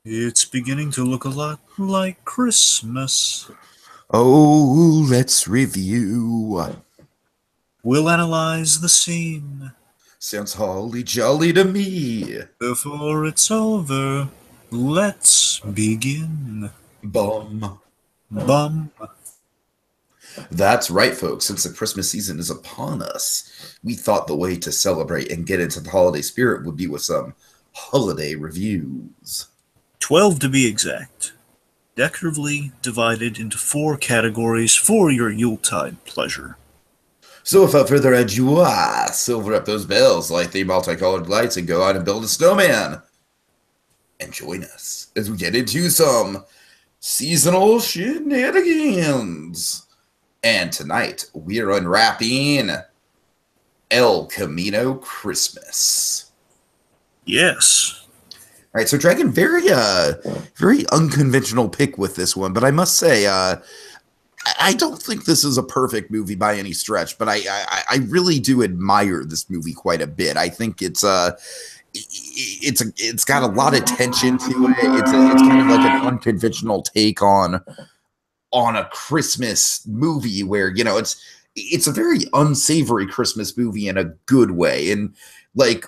It's beginning to look a lot like Christmas. Oh, let's review. We'll analyze the scene. Sounds holly jolly to me. Before it's over, let's begin. Bum. Bum. That's right, folks. Since the Christmas season is upon us, we thought the way to celebrate and get into the holiday spirit would be with some holiday reviews. 12 to be exact. Decoratively divided into 4 categories for your Yuletide pleasure. So without further ado, silver up those bells, light the multicolored lights, and go out and build a snowman. And join us as we get into some seasonal shenanigans. And tonight, we are unwrapping El Camino Christmas. Yes. All right, so Dragon, very unconventional pick with this one, but I must say, I don't think this is a perfect movie by any stretch, but I really do admire this movie quite a bit. I think it's got a lot of tension to it. It's kind of like an unconventional take on a Christmas movie where, you know, it's a very unsavory Christmas movie in a good way. And like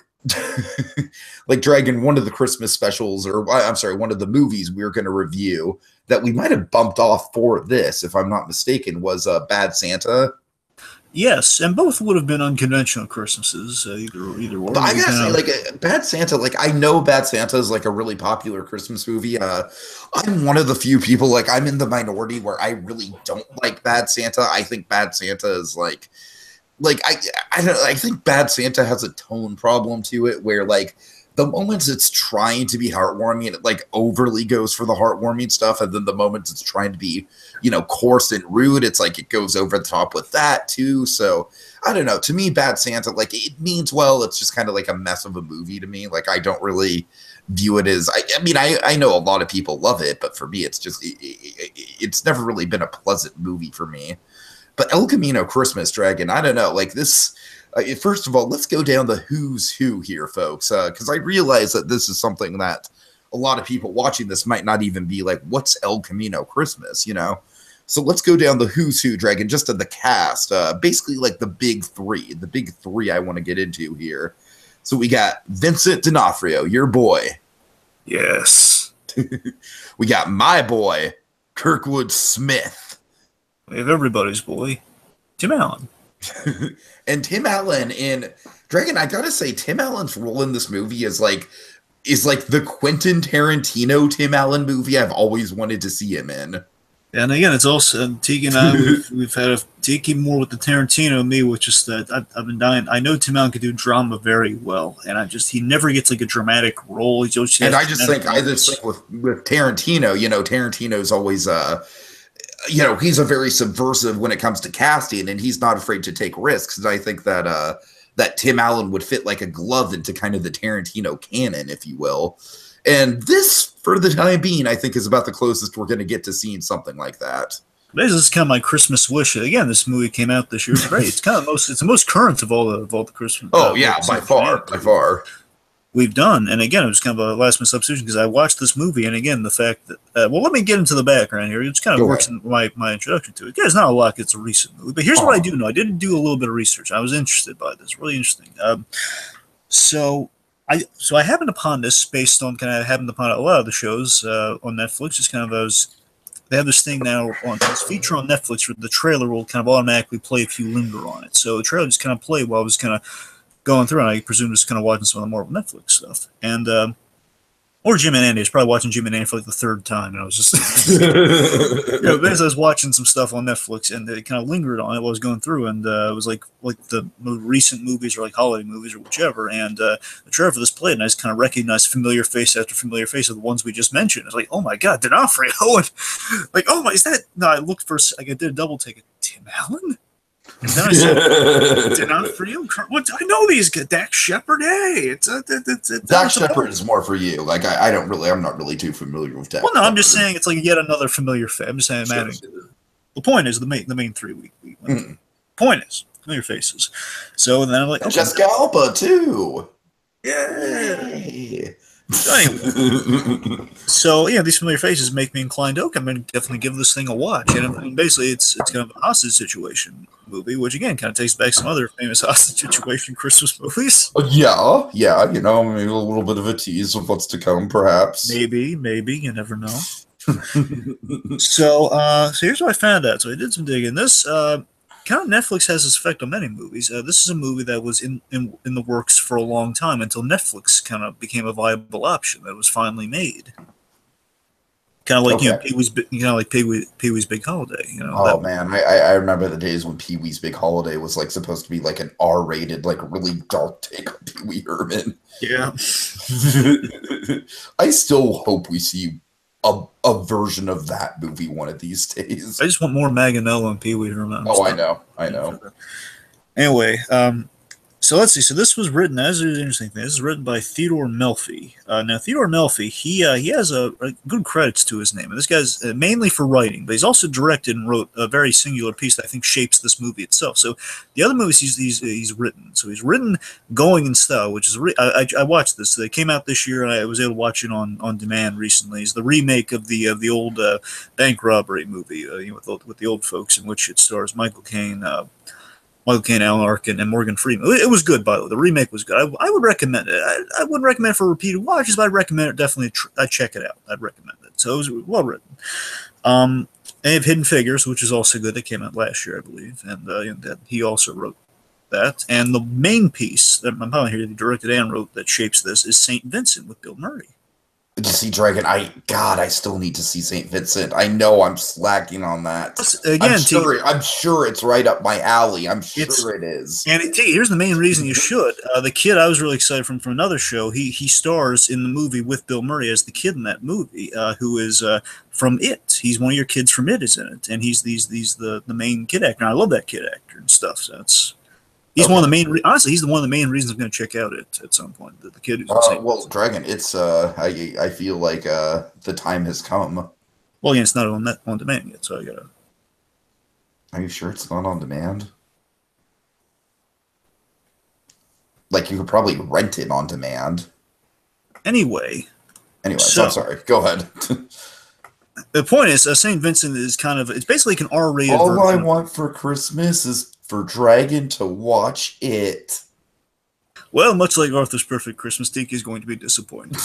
like Dragon, one of the Christmas specials, or I'm sorry, one of the movies we were going to review that we might have bumped off for this, if I'm not mistaken, was Bad Santa. Yes, and both would have been unconventional Christmases, either or. But I gotta say, like, Bad Santa, like, I know Bad Santa is like a really popular Christmas movie. I'm one of the few people, like, I'm in the minority where I really don't like Bad Santa. I think Bad Santa is like I think Bad Santa has a tone problem to it where, like, the moments it's trying to be heartwarming, it like overly goes for the heartwarming stuff, and then the moments it's trying to be, you know, coarse and rude, it's like it goes over the top with that too. So I don't know. To me, Bad Santa, like, it means well. It's just kind of like a mess of a movie to me. Like, I don't really view it as. I mean, I know a lot of people love it, but for me, it's just it's never really been a pleasant movie for me. But El Camino Christmas, Dragon, I don't know. Like, this. First of all, let's go down the who's who here, folks, because I realize that this is something that a lot of people watching this might not even be like, what's El Camino Christmas, you know? So let's go down the who's who, Dragon, just to the cast. Basically, like, the big three I want to get into here. So we got Vincent D'Onofrio, your boy. Yes. We got my boy, Kurkwood Smith. We have everybody's boy, Tim Allen. And Tim Allen in Dragon, I gotta say, Tim Allen's role in this movie is like the Quentin Tarantino Tim Allen movie I've always wanted to see him in. And again, it's also Tiki and I. We've had a Tiki more with the Tarantino and me, which is that I've been dying. I know Tim Allen can do drama very well, and he never gets like a dramatic role. I just think with Tarantino, you know, Tarantino's always you know, he's a very subversive when it comes to casting, and he's not afraid to take risks. And I think that that Tim Allen would fit like a glove into kind of the Tarantino canon, if you will. And this, for the time being, I think is about the closest we're going to get to seeing something like that. This is kind of my Christmas wish. Again, this movie came out this year. It's great. It's kind of the most current of all the Christmas. Oh yeah, by far. We've done. And again, it was kind of a last minute substitution because I watched this movie, and again, the fact that well, let me get into the background here. It's kind of works in my introduction to it. It's not a lot. It's a recent movie, but here's what I do know. I did do a little bit of research. I was interested by this. Really interesting. So I happened upon this based on kind of happened upon a lot of the shows on Netflix. Just kind of they have this thing now on this feature on Netflix where the trailer will kind of automatically play if you linger on it. So the trailer just kind of played while I was kind of going through, and I presume just kind of watching some of the more Netflix stuff. And or Jim and Andy. I was probably watching Jim and Andy for like the third time, and I was just you know, as I was watching some stuff on Netflix, and it kind of lingered on it while I was going through, and it was like the recent movies or like holiday movies or whichever, and the trailer for this played, and I just kind of recognized familiar face after familiar face of the ones we just mentioned. I was like, oh my god, D'Onofrio, and like, oh my, is that? No, I looked for, like, I did a double take. Tim Allen. And then I said, D'Onofrio? What? I know these guys. Dax Shepard. Hey, it's Dax Shepard is more for you. Like, I'm not really too familiar with Dax. Well, no, I'm just saying it's like yet another familiar face. I'm just saying, sure. The point is the main three we went through. Point is familiar faces. So then I'm like, okay, Jessica Alba too. Yay! So anyway, so yeah, these familiar faces make me inclined to, okay, I'm going to definitely give this thing a watch. And basically, it's kind of a hostage situation movie, which again kind of takes back some other famous hostage situation Christmas movies. Yeah, maybe a little bit of a tease of what's to come, perhaps. Maybe, you never know. So here's what I found out. So I did some digging. This kind of Netflix has this effect on many movies. This is a movie that was in the works for a long time until Netflix kind of became a viable option that was finally made. Kind of like Pee Wee's Big Holiday. Oh man, I remember the days when Pee Wee's Big Holiday was like supposed to be like an R-rated, like really dark take on Pee Wee Herman. Yeah. I still hope we see a version of that movie one of these days. I just want more Manganiello and Pee Wee Herman. Oh, I know. Anyway, so let's see. So this was written, as an interesting thing, this is written by Theodore Melfi. Now, Theodore Melfi, he has a good credits to his name. And this guy's mainly for writing, but he's also directed and wrote a very singular piece that I think shapes this movie itself. So the other movies he's written. So he's written Going in Style, which is I watched this. They came out this year, and I was able to watch it on demand recently. It's the remake of the old bank robbery movie with the old folks, in which it stars Michael Caine, Alan Arkin, and Morgan Freeman. It was good, by the way. The remake was good. I would recommend it. I wouldn't recommend it for repeated watches, but I'd recommend it definitely. I'd check it out. I'd recommend it. So it was well written. And they have Hidden Figures, which is also good. That came out last year, I believe, and that he also wrote that. And the main piece that I'm probably here, he directed and wrote, that shapes this is St. Vincent with Bill Murray. To see Dragon, I still need to see St. Vincent. I know I'm slacking on that. Again, I'm sure it's right up my alley. I'm sure it is. And here's the main reason you should. The kid I was really excited from another show. He stars in the movie with Bill Murray as the kid in that movie, who is from It. He's one of your kids from It is in it, and he's the main kid actor. And I love that kid actor and stuff. So he's one of the main. Honestly, he's one of the main reasons I'm going to check out it at some point. The kid who's well, Dragon. It's I feel like the time has come. Well, yeah, it's not on demand yet, so I gotta. Are you sure it's not on demand? Like, you could probably rent it on demand. Anyway, so, I'm sorry. Go ahead. The point is, St. Vincent is it's basically like an R-rated All version. I want for Christmas is for Dragon to watch it. Well, much like Arthur's Perfect Christmas, Tiki is going to be disappointed.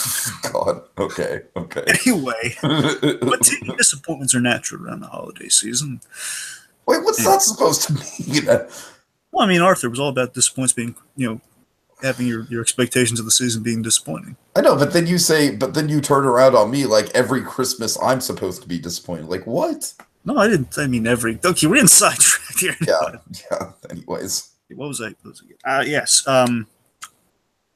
God, okay. Anyway, but Tiki disappointments are natural around the holiday season. Wait, what's that supposed to mean? Well, I mean, Arthur was all about disappointments being, having your expectations of the season being disappointing. I know, but then you turn around on me like every Christmas I'm supposed to be disappointed. Like, what? No, I didn't. I mean, okay, we're in sidetrack here. Yeah. Anyways. What was I? Yes.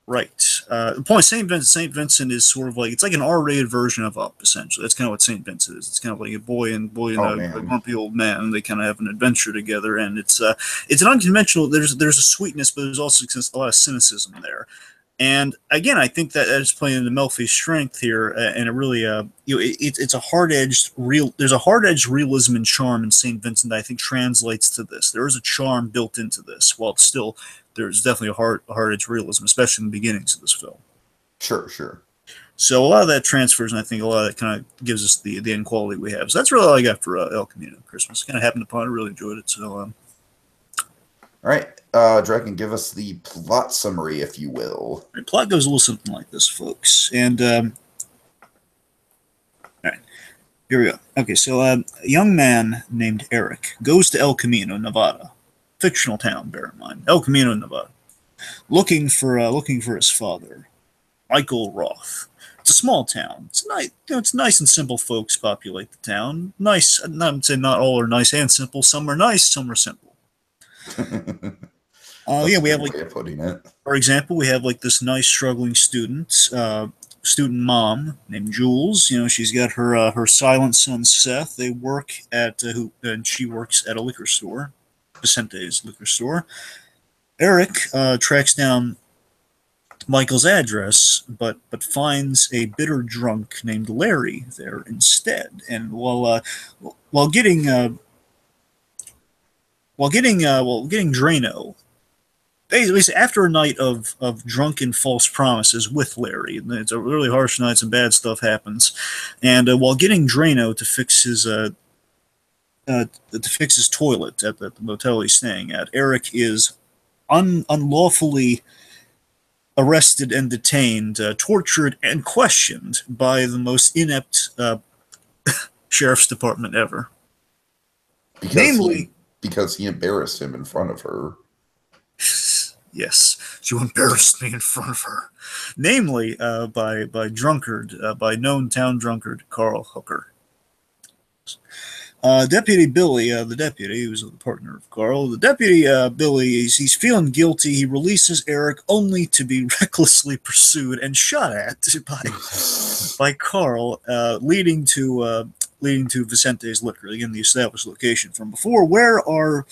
Right. The point, St. Vincent is sort of like, it's like an R-rated version of Up, essentially. That's kind of what St. Vincent is. It's kind of like a boy and a grumpy old man, and they kind of have an adventure together, and it's an unconventional, there's a sweetness, but there's also a lot of cynicism there. And again, I think that is playing into Melfi's strength here, and it really, it's a hard-edged there's a hard-edged realism and charm in St. Vincent that I think translates to this. There is a charm built into this, while it's still, there's definitely a hard-edged realism, especially in the beginnings of this film. Sure. So a lot of that transfers, and I think a lot of that kind of gives us the end quality we have. So that's really all I got for El Camino Christmas. Kind of happened upon it, really enjoyed it. So, all right. Dragon, give us the plot summary, if you will. The plot goes a little something like this, folks. And, all right, here we go. Okay, so a young man named Eric goes to El Camino, Nevada. Fictional town, bear in mind. El Camino, Nevada. Looking for his father, Michael Roth. It's a small town. It's nice. It's nice and simple folks populate the town. Nice. I'd say not all are nice and simple. Some are nice, some are simple. We have way of putting it. For example, we have like this nice struggling student mom named Jules. She's got her silent son Seth. They work and she works at a liquor store, Vicente's liquor store. Eric tracks down Michael's address, but finds a bitter drunk named Larry there instead. And while getting Drano, basically after a night of drunken false promises with Larry, and it's a really harsh night, some bad stuff happens, and while getting Drano to fix his toilet at the motel he's staying at, Eric is unlawfully arrested and detained, tortured and questioned by the most inept sheriff's department ever. Because he embarrassed him in front of her. Yes, you embarrassed me in front of her. Namely, by known town drunkard Carl Hooker. Deputy Billy, the deputy, who's the partner of Carl, the deputy Billy, he's feeling guilty. He releases Eric only to be recklessly pursued and shot at by Carl, leading to Vicente's liquor, again the established location from before, where our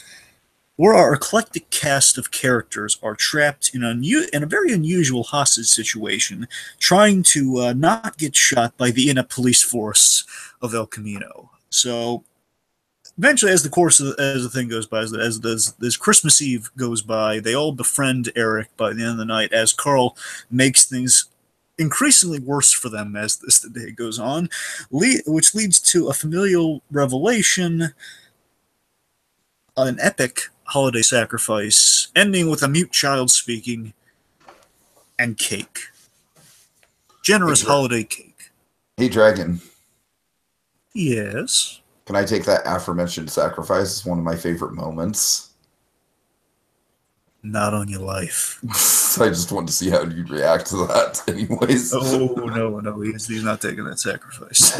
eclectic cast of characters are trapped in a very unusual hostage situation, trying to not get shot by the inept police force of El Camino. So eventually, as the thing goes by, as Christmas Eve goes by, they all befriend Eric by the end of the night, as Carl makes things increasingly worse for them as the day goes on, which leads to a familial revelation, an epic holiday sacrifice, ending with a mute child speaking, and cake. Generous holiday cake. Hey, Dragon. Yes? Can I take that aforementioned sacrifice as one of my favorite moments? Not on your life. I just wanted to see how you'd react to that anyways. Oh, no, he's not taking that sacrifice.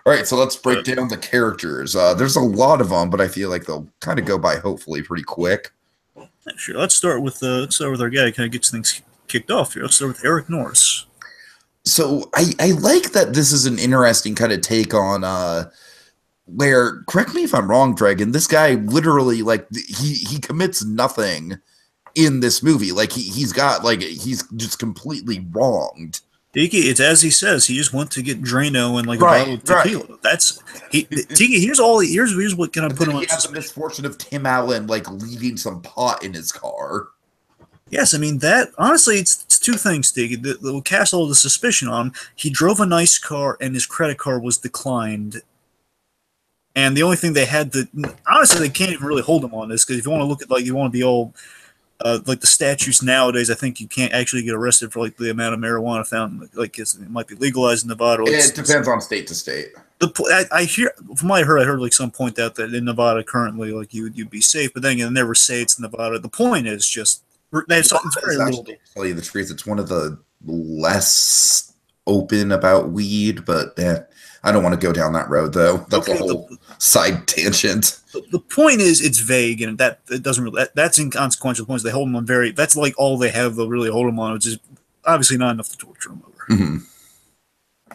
All right, so let's break down the characters. There's a lot of them, but I feel like they'll kind of go by hopefully pretty quick. Yeah, sure, let's start with our guy who kind of gets things kicked off here. Let's start with Eric Norris. So I like that this is an interesting kind of take on where, correct me if I'm wrong, Dragon, this guy literally, like, he commits nothing in this movie. Like, he's just completely wronged. Tiki, it's as he says, he just went to get Drano and like a bottle of tequila. Right. That's Tiki. Here's what can I put him on. He has the misfortune of Tim Allen like leaving some pot in his car. Yes, I mean that. Honestly, it's two things, Tiki. That will cast all the suspicion on him. He drove a nice car, and his credit card was declined. And the only thing they had to, honestly, they can't even really hold him on this, because if you want to look at, like, you want to be all like the statutes nowadays, I think you can't actually get arrested for like the amount of marijuana found. Like it might be legalized in Nevada. It depends on state to state. I hear, from what I heard like some point out that in Nevada currently, like you'd be safe, but then again, they never say it's Nevada. The point is just it's very little. To tell you the truth, it's one of the less open about weed, but I don't want to go down that road though. That's a whole side tangent. The point is, it's vague, and that it doesn't really. That's inconsequential points. They hold him on that's like all they have. They'll really hold him on, which is obviously not enough to torture him over. Mm-hmm.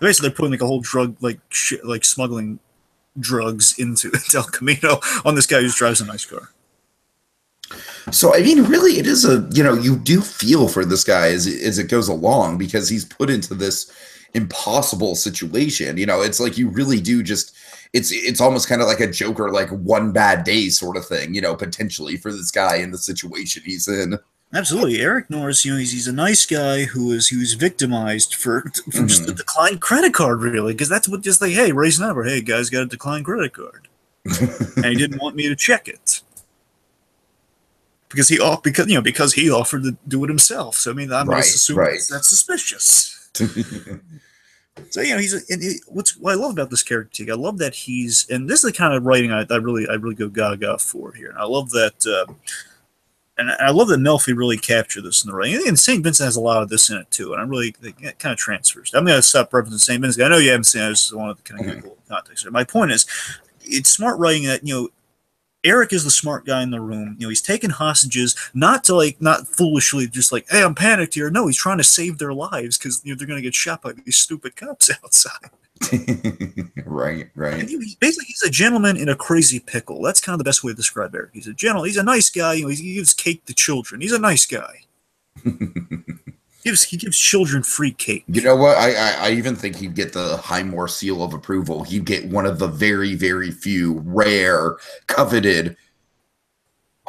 Basically, they're putting like a whole drug, like smuggling drugs into El Camino on this guy who drives a nice car. So, I mean, really, it is you do feel for this guy as it goes along, because he's put into this impossible situation. It's like you really do just, it's almost kind of like a Joker, like one bad day sort of thing, potentially for this guy in the situation he's in. Absolutely. Eric Norris, he's a nice guy who was victimized for just a declined credit card, really, because that's what just like, hey, raise a number. Hey, guys, got a declined credit card. And he didn't want me to check it. Because he offered to do it himself. So I mean, I'm going to assume that's suspicious. So what I love about this character, I love that and this is the kind of writing I really go gaga for here. And I love that, and I love that Melfi really captured this in the writing. And St. Vincent has a lot of this in it too, and it kind of transfers. I'm going to stop referencing St. Vincent. I know you haven't seen it. I just wanted to kind of give a little context here. My point is, it's smart writing that Eric is the smart guy in the room. He's taking hostages, not foolishly, just like, hey, I'm panicked here. No, he's trying to save their lives because they're going to get shot by these stupid cops outside. Right. And he's a gentleman in a crazy pickle. That's kind of the best way to describe Eric. He's a nice guy. He gives cake to children. He's a nice guy. He gives children free cake. You know what? I even think he'd get the Highmore seal of approval. He'd get one of the very, very few rare, coveted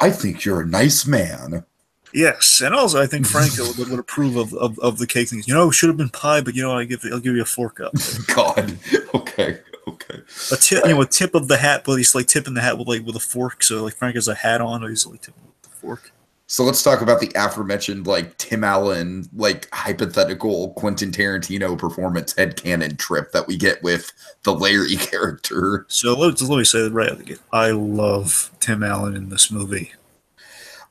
I think you're a nice man. Yes, and also I think Franco would approve of the cake things. You know, it should have been pie, but you know, I'll give you a fork up. God. Okay. A tip, a tip of the hat, but he's like tipping the hat with a fork. So like Frank has a hat on, or he's like tipping with a fork. So let's talk about the aforementioned like Tim Allen like hypothetical Quentin Tarantino performance headcanon trip that we get with the Larry character. So let me say that right out the gate. I love Tim Allen in this movie.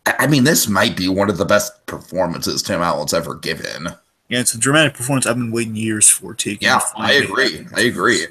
I mean, this might be one of the best performances Tim Allen's ever given. Yeah, it's a dramatic performance I've been waiting years for. Yeah, I agree.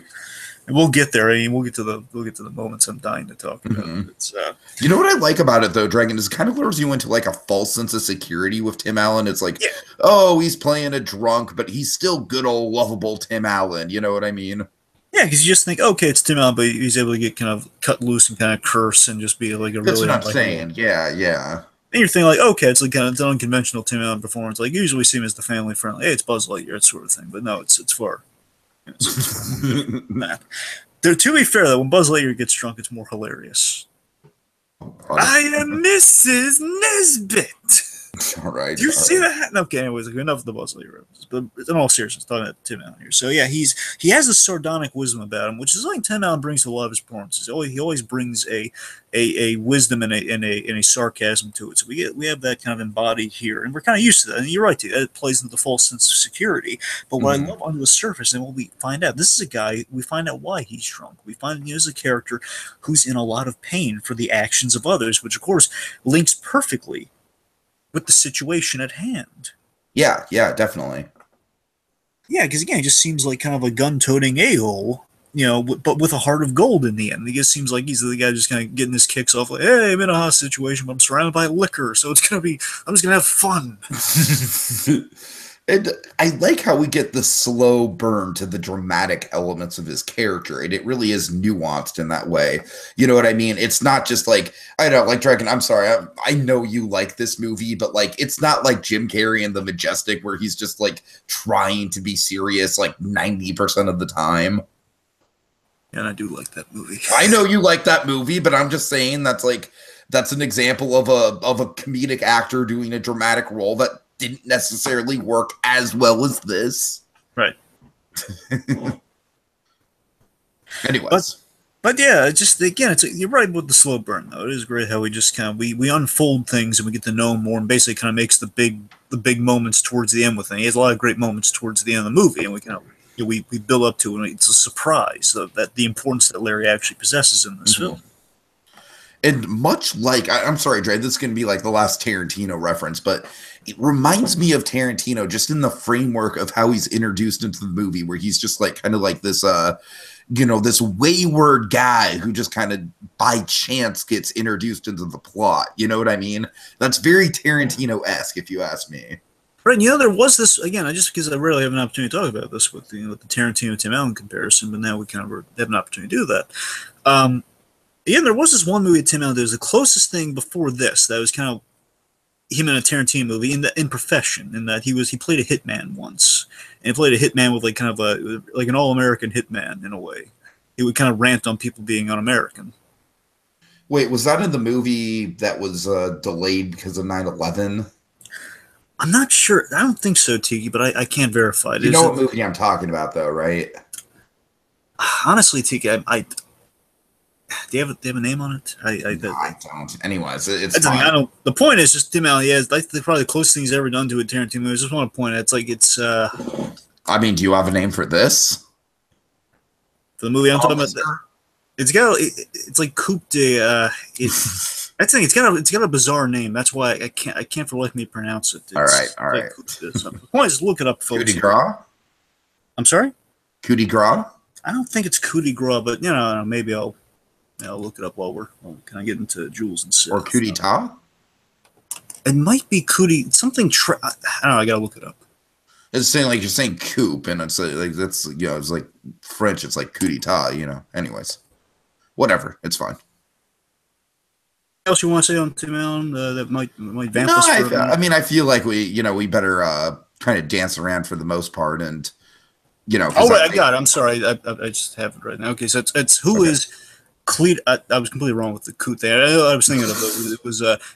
And we'll get there. I mean, we'll get to the moments I'm dying to talk about. Mm-hmm. It's, you know what I like about it though, Dragon, is it kind of lures you into like a false sense of security with Tim Allen. It's like, oh, he's playing a drunk, but he's still good old lovable Tim Allen. You know what I mean? Yeah, because you just think, okay, it's Tim Allen, but he's able to get kind of cut loose and kind of curse and just be like a That's really. That's what I'm saying. Yeah. And you're thinking like, okay, it's like kind of an unconventional Tim Allen performance. Like usually we see him as the family friendly. Hey, it's Buzz Lightyear, that sort of thing. But no, it's far. Nah. To be fair, though, when Buzz Lightyear gets drunk, it's more hilarious. I am Mrs. Nesbit. All right. Do you see that? Okay, anyways, enough of the Buzz Lightyear references. But in all seriousness, talking about Tim Allen here. So yeah, he has a sardonic wisdom about him, which is something Tim Allen brings to a lot of his performances. He always brings a wisdom and a sarcasm to it. So we have that kind of embodied here, and we're kind of used to that. And you're right, too. It plays into the false sense of security. But what I love under the surface, and what we find out, this is a guy. We find out why he's drunk. We find he's a character who's in a lot of pain for the actions of others, which of course links perfectly with the situation at hand. Yeah, definitely. Yeah, because again, he just seems like kind of a gun-toting a-hole, but with a heart of gold in the end. He just seems like he's the guy just kind of getting his kicks off, like, hey, I'm in a hot situation, but I'm surrounded by liquor, so I'm just going to have fun. And I like how we get the slow burn to the dramatic elements of his character, and it really is nuanced in that way. You know what I mean? It's not just like, I don't know, like Dragon, I'm sorry, I know you like this movie, but like, it's not like Jim Carrey in The Majestic where he's just like trying to be serious like 90% of the time. And I do like that movie. I know you like that movie, but I'm just saying that's an example of a comedic actor doing a dramatic role that didn't necessarily work as well as this. Right. Anyways. But yeah, just again, you're right with the slow burn though. It is great how we just kind of we unfold things and we get to know more, and basically kind of makes the big moments towards the end with him. He has a lot of great moments towards the end of the movie, and we kind of we build up to it, and it's a surprise that the importance that Larry actually possesses in this film. And much like, I'm sorry, Dre, this is going to be like the last Tarantino reference, but it reminds me of Tarantino just in the framework of how he's introduced into the movie, where he's just like kind of like this, this wayward guy who just kind of by chance gets introduced into the plot. You know what I mean? That's very Tarantino-esque, if you ask me. Right, there was this, again, just because I rarely have an opportunity to talk about this with the Tarantino-Tim Allen comparison, but now we kind of have an opportunity to do that. Yeah, there was this one movie Tim Allen did. It was the closest thing before this that was kind of him in a Tarantino movie in profession, in that he played a hitman once, and he played a hitman with like kind of an all-American hitman in a way. He would kind of rant on people being un-American. Wait, was that in the movie that was delayed because of 9/11? I'm not sure. I don't think so, Tiki, but I can't verify it. You know what movie I'm talking about, though, right? Honestly, Tiki, do you have a name on it? I don't. Anyways, it's fine. I don't. The point is just Tim Allen. Yeah, it's probably the closest thing he's ever done to a Tarantino movie. I just want to point out, it's. I mean, do you have a name for this? For the movie I'm talking about, it's like Coupe de. I think it's got a bizarre name. That's why I can't for life me pronounce it. All right. The point is, look it up, folks. Coup de grace? I'm sorry. Coup de grace? I don't think it's coup de grace, but maybe I'll look it up while we're kind of getting into Jules and stuff. Or coup d'etat? It might be coup de something. I don't know. I gotta look it up. It's saying like you're saying coupe, and it's like that's it's like French. It's like coup d'etat. Anyways, whatever. It's fine. What else you want to say on Tim Allen that might vamp us? I mean, I feel like we better kind of dance around for the most part, and Oh, right, I got it. I'm sorry. I just have it right now. Okay, so it's who is I was completely wrong with the coot there. I was thinking of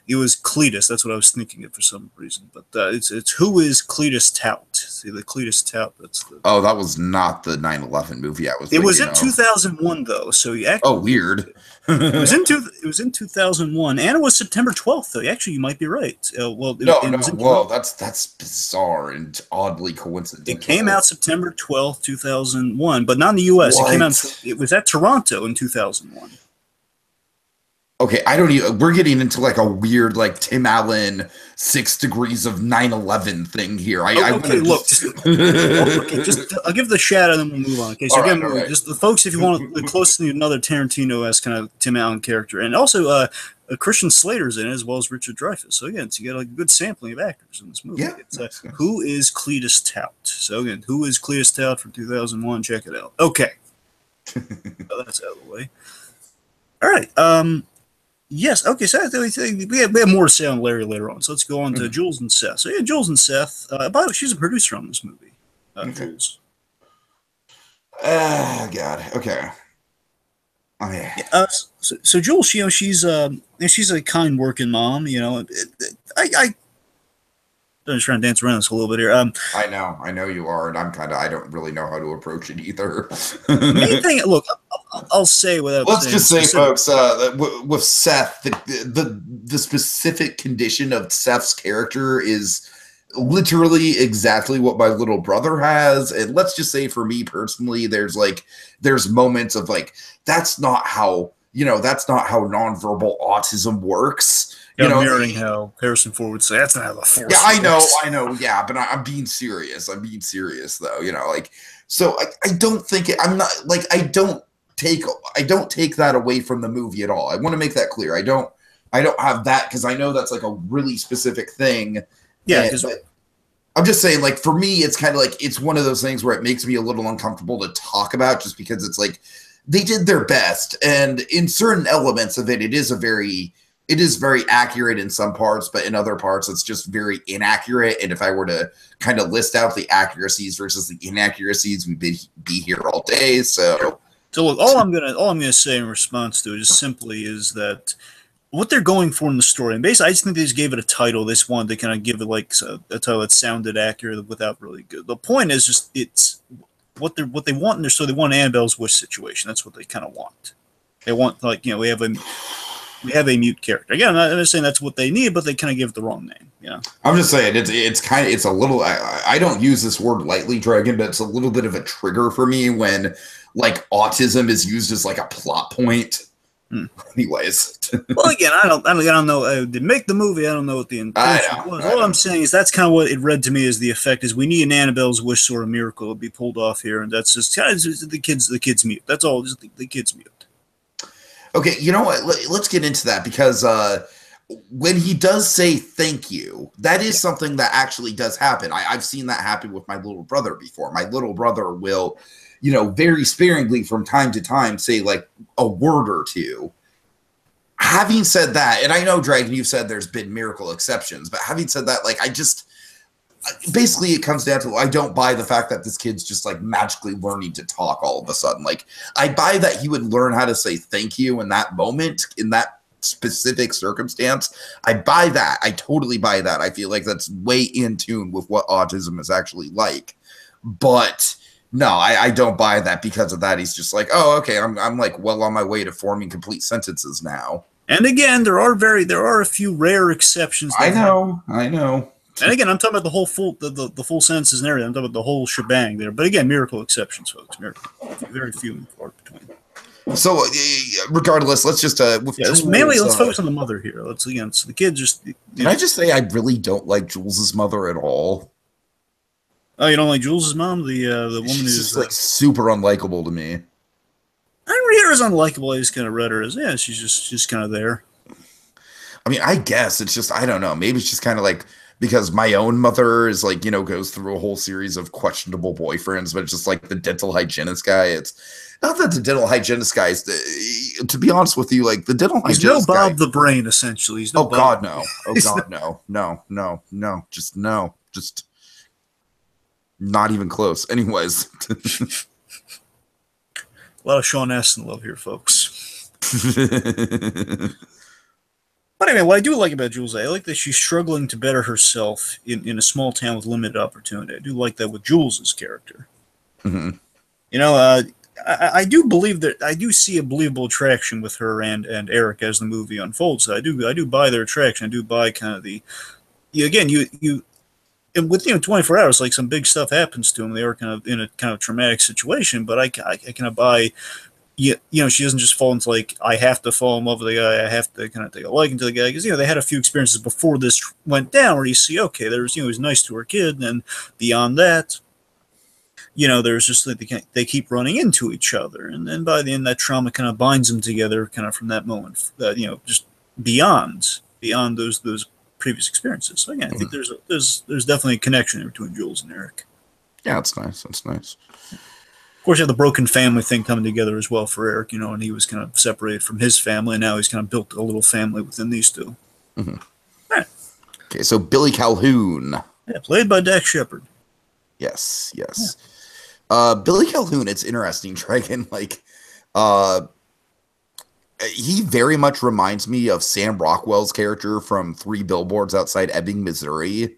it was Cletus. That's what I was thinking of for some reason. But it's who is Cletus Tout? See the Cletus Tout. That's the. Oh, that was not the 9/11 movie I was. It was in 2001 though. So you actually. Oh, weird. It was in 2001, and it was September 12th. Though actually, you might be right. Well, whoa, that's bizarre and oddly coincidental. It came out September 12th, 2001, but not in the U.S. What? It came out. It was at Toronto in 2001. Okay, I don't even. We're getting into like a weird, like Tim Allen 6 Degrees of 9/11 thing here. Okay, look. I'll give the shout out and then we'll move on. Okay, so again, just the folks, if you want to look closely at another Tarantino-esque kind of Tim Allen character, and also Christian Slater's in it as well as Richard Dreyfuss. So again, so you got like a good sampling of actors in this movie. Yeah. It's, who is Cletus Tout? So again, who is Cletus Tout from 2001? Check it out. Okay, so that's out of the way. All right. Yes. Okay. So we have more to say on Larry later on. So let's go on to Jules and Seth. So yeah, Jules and Seth. By the way, she's a producer on this movie. Jules. God. Okay. Okay. So Jules, she's a kind working mom. I'm just trying to dance around this a little bit here. I know you are, and I don't really know how to approach it either. Main thing, look, I'll say without. Let's just say, folks, with Seth, the specific condition of Seth's character is literally exactly what my little brother has, and let's just say, for me personally, there's moments of like that's not how nonverbal autism works. Mirroring how Harrison Ford would say, that's not how the Force. Yeah, I know. Yeah, but I'm being serious. I'm being serious, though. So I don't think I'm not like I don't take that away from the movie at all. I want to make that clear. I don't have that because I know that's like a really specific thing. Yeah, I'm just saying, like for me, it's kind of like it's one of those things where it makes me a little uncomfortable to talk about, just because it's like they did their best, and in certain elements of it is very accurate in some parts, but in other parts it's just very inaccurate. And if I were to kind of list out the accuracies versus the inaccuracies, we'd be here all day. So look, all I'm gonna say in response to it just simply is that what they're going for in the story, and basically I just think they just gave it a title. They just wanted to kind of give it like a title that sounded accurate without really good. The point is just it's what they want in their story. They want Annabelle's Wish situation. That's what they kind of want. They want, like, we have a mute character. Again, I'm not saying that's what they need, but they kind of give it the wrong name. I'm just saying it's a little. I don't use this word lightly, Dragon, but it's a little bit of a trigger for me when like autism is used as like a plot point. Anyways, well, again, I don't know. To make the movie, I don't know what the intention was. All I'm saying is that's kind of what it read to me as the effect is we need an Annabelle's Wish sort of miracle to be pulled off here, and that's just kind of the kids mute. That's all. Just the kids mute. Okay, you know what? Let's get into that because when he does say thank you, that is something that actually does happen. I've seen that happen with my little brother before. My little brother will, very sparingly from time to time say like a word or two. Having said that, and I know, Dragon, you've said there's been miracle exceptions, but having said that, like basically it comes down to I don't buy the fact that this kid's just like magically learning to talk all of a sudden. Like I buy that he would learn how to say thank you in that moment, in that specific circumstance. I buy that. I totally buy that. I feel like that's way in tune with what autism is actually like. But no, I don't buy that because of that. He's just like, oh, okay, I'm like well on my way to forming complete sentences now. And again, there are a few rare exceptions. I know. And again, I'm talking about the full sentences and everything. I'm talking about the whole shebang there. But again, miracle exceptions, folks. Miracle. Very few and far between. So, regardless, let's just mainly let's focus on the mother here. So the kids just. Can I just say I really don't like Jules's mother at all? Oh, you don't like Jules's mom, the woman who's just like super unlikable to me. I don't read her as unlikable. I just kind of read her as she's just kind of there. I mean, I guess it's just I don't know. Maybe it's just kind of like. Because my own mother is like, goes through a whole series of questionable boyfriends, but it's just like the dental hygienist guy. It's not that the dental hygienist guy is, to be honest with you, like the dental hygienist guy. He's no Bob the Brain, essentially. Oh, God, no. Oh, God, no. Just no. Just not even close. Anyways. A lot of Sean Astin love here, folks. But anyway, what I do like about Jules, I like that she's struggling to better herself in a small town with limited opportunity. I do like that with Jules's character. Mm-hmm. You know, I do believe that I do see a believable attraction with her and Eric as the movie unfolds. So I do buy their attraction. I do buy kind of the again you and with 24 hours, like some big stuff happens to them. They are kind of in a kind of traumatic situation, but I kind of buy. She doesn't just fall into like I have to fall in love with the guy. I have to kind of take a liking to the guy because they had a few experiences before this went down where you see okay, there's he was nice to her kid, and beyond that, there's just like they keep running into each other, and then by the end that trauma kind of binds them together, kind of from that moment. Just beyond those previous experiences. So again, I think there's definitely a connection there between Jules and Eric. Yeah, that's nice. That's nice. Of course, you have the broken family thing coming together as well for Eric, and he was kind of separated from his family, and now he's kind of built a little family within these two. Mm-hmm. Right. Okay, so Billy Calhoun. Yeah, played by Dax Shepard. Yes. Yeah. Billy Calhoun, it's interesting, Dragon. He very much reminds me of Sam Rockwell's character from 3 Billboards Outside Ebbing, Missouri.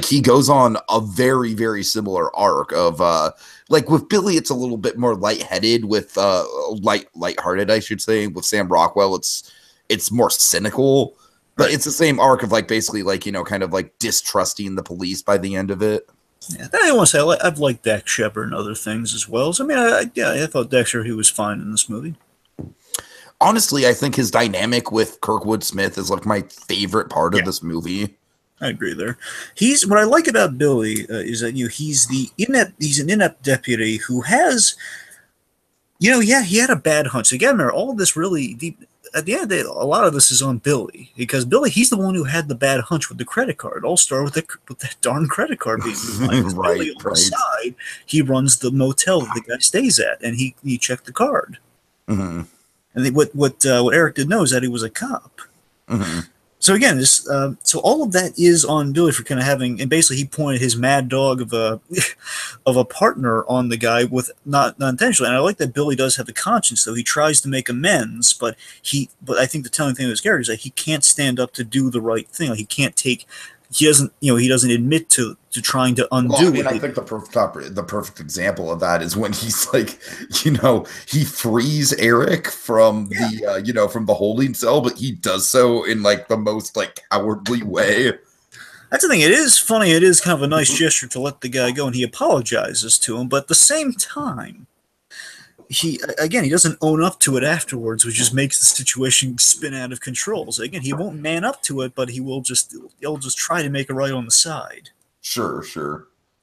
He goes on a very, very similar arc of, with Billy, it's a little bit more lightheaded with, lighthearted, I should say. With Sam Rockwell, it's more cynical, but it's the same arc of, basically, kind of, distrusting the police by the end of it. Yeah, I want to say I've liked Dax Shepard and other things as well. So, I thought Dexter, he was fine in this movie. Honestly, I think his dynamic with Kurkwood Smith is, my favorite part of this movie. I agree there. What I like about Billy is that he's an inept deputy who has, he had a bad hunch. Again, remember all of this really at the end of the day, a lot of this is on Billy because Billy he's the one who had the bad hunch with the credit card. It all started with that darn credit card being right. Billy on the side, he runs the motel that the guy stays at, and he checked the card. Mm-hmm. And what Eric didn't know is that he was a cop. Mm-hmm. So again, so all of that is on Billy for kind of having, and basically he pointed his mad dog of a partner on the guy with not intentionally. And I like that Billy does have a conscience, though he tries to make amends, but I think the telling thing of his character is that he can't stand up to do the right thing. Like he doesn't admit to trying to undo. Well, I mean, I think the perfect example of that is when he's he frees Eric from from the holding cell, but he does so in the most cowardly way. That's the thing. It is funny. It is kind of a nice gesture to let the guy go, and he apologizes to him, but at the same time, he doesn't own up to it afterwards, which just makes the situation spin out of control. So again, he won't man up to it, but he'll just try to make it right on the side. Sure.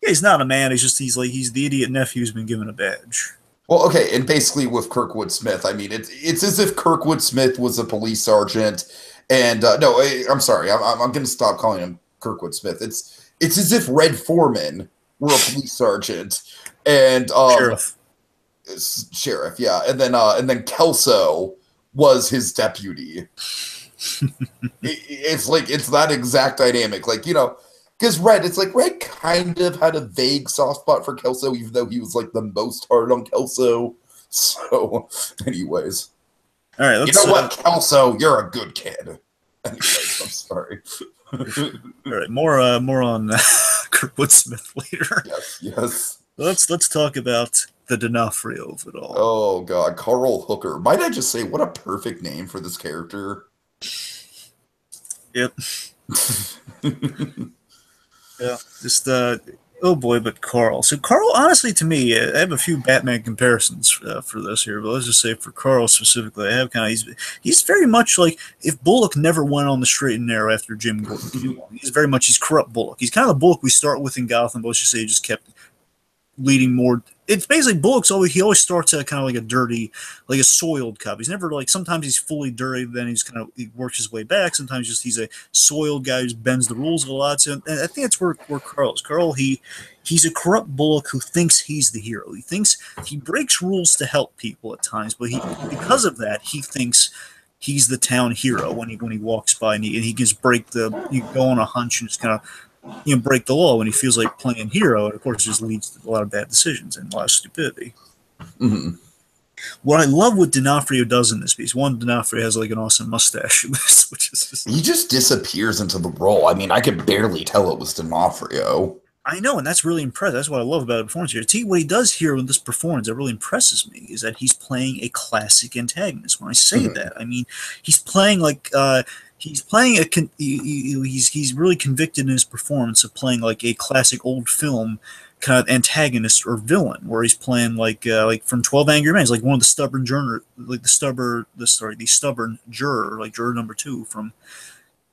Yeah, he's not a man. He's the idiot nephew who's been given a badge. Well, okay, and basically with Kurkwood Smith, I mean, it's as if Kurkwood Smith was a police sergeant, and I'm sorry, I'm going to stop calling him Kurkwood Smith. It's as if Red Foreman were a police sergeant, and Sheriff, yeah, and then Kelso was his deputy. It's that exact dynamic, because Red kind of had a vague soft spot for Kelso, even though he was the most hard on Kelso. So, anyways, all right, you know what, Kelso, you're a good kid. Anyways, I'm sorry. All right, more on Kurkwood Smith later. Yes. Let's talk about the D'Onofrio of it all. Oh God, Carl Hooker. Might I just say, what a perfect name for this character. Yep. Yeah. Just oh boy, but Carl. So Carl, honestly, to me, I have a few Batman comparisons for this here, but let's just say for Carl specifically, I have he's very much like if Bullock never went on the straight and narrow after Jim Gordon. He's corrupt Bullock. He's kind of the Bullock we start with in Gotham, but let's just say he just kept leading more. It's basically Bullock's always starts at kind of like a dirty, like a soiled cop. He's never sometimes he's fully dirty, then he works his way back. Sometimes he's a soiled guy who bends the rules a lot. So, and I think that's where Carl is. Carl, he's a corrupt Bullock who thinks he's the hero. He thinks he breaks rules to help people at times, but because of that, he thinks he's the town hero when he walks by and he can just you go on a hunch and just kind of break the law when he feels like playing hero, and of course, it just leads to a lot of bad decisions and a lot of stupidity. Mm-hmm. What I love what D'Onofrio does in this piece, one, D'Onofrio has like an awesome mustache in this, which is just... He just disappears into the role. I mean, I could barely tell it was D'Onofrio. I know, and that's really impressive. That's what I love about the performance here. What he does here with this performance that really impresses me is that he's playing a classic antagonist. When I say that, I mean he's playing like he's really convicted in his performance of playing like a classic old film kind of antagonist or villain, where he's playing like from 12 Angry Men. He's like one of the stubborn juror, like the stubborn juror, like juror number 2 from